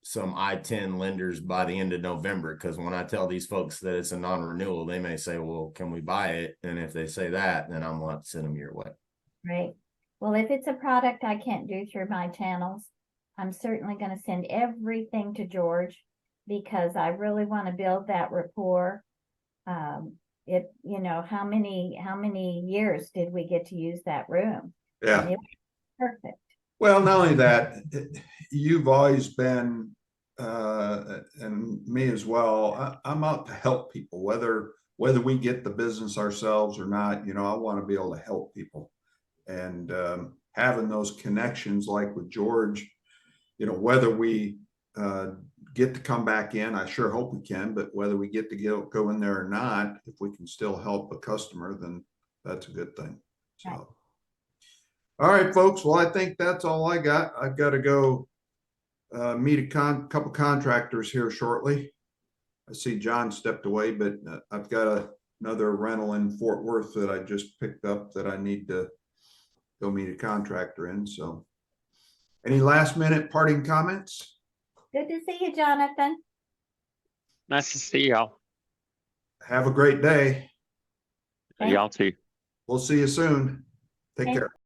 some I-10 lenders by the end of November, because when I tell these folks that it's a non-renewal, they may say, well, can we buy it? And if they say that, then I'm going to send them your way. Right. Well, if it's a product I can't do through my channels, I'm certainly going to send everything to George, because I really want to build that rapport. How many years did we get to use that room? Yeah. Perfect. Well, not only that, you've always been, and me as well, I'm out to help people, whether we get the business ourselves or not. I want to be able to help people. And having those connections like with George, whether we get to come back in, I sure hope we can, but whether we get to go in there or not, if we can still help a customer, then that's a good thing. So. Right. All right, folks. Well, I think that's all I got. I've got to go meet a couple contractors here shortly. I see John stepped away, but I've got another rental in Fort Worth that I just picked up that I need to go meet a contractor in. So any last minute parting comments? Good to see you, Jonathan. Nice to see y'all. Have a great day. Thank Y'all too. We'll see you soon. Take Okay. care.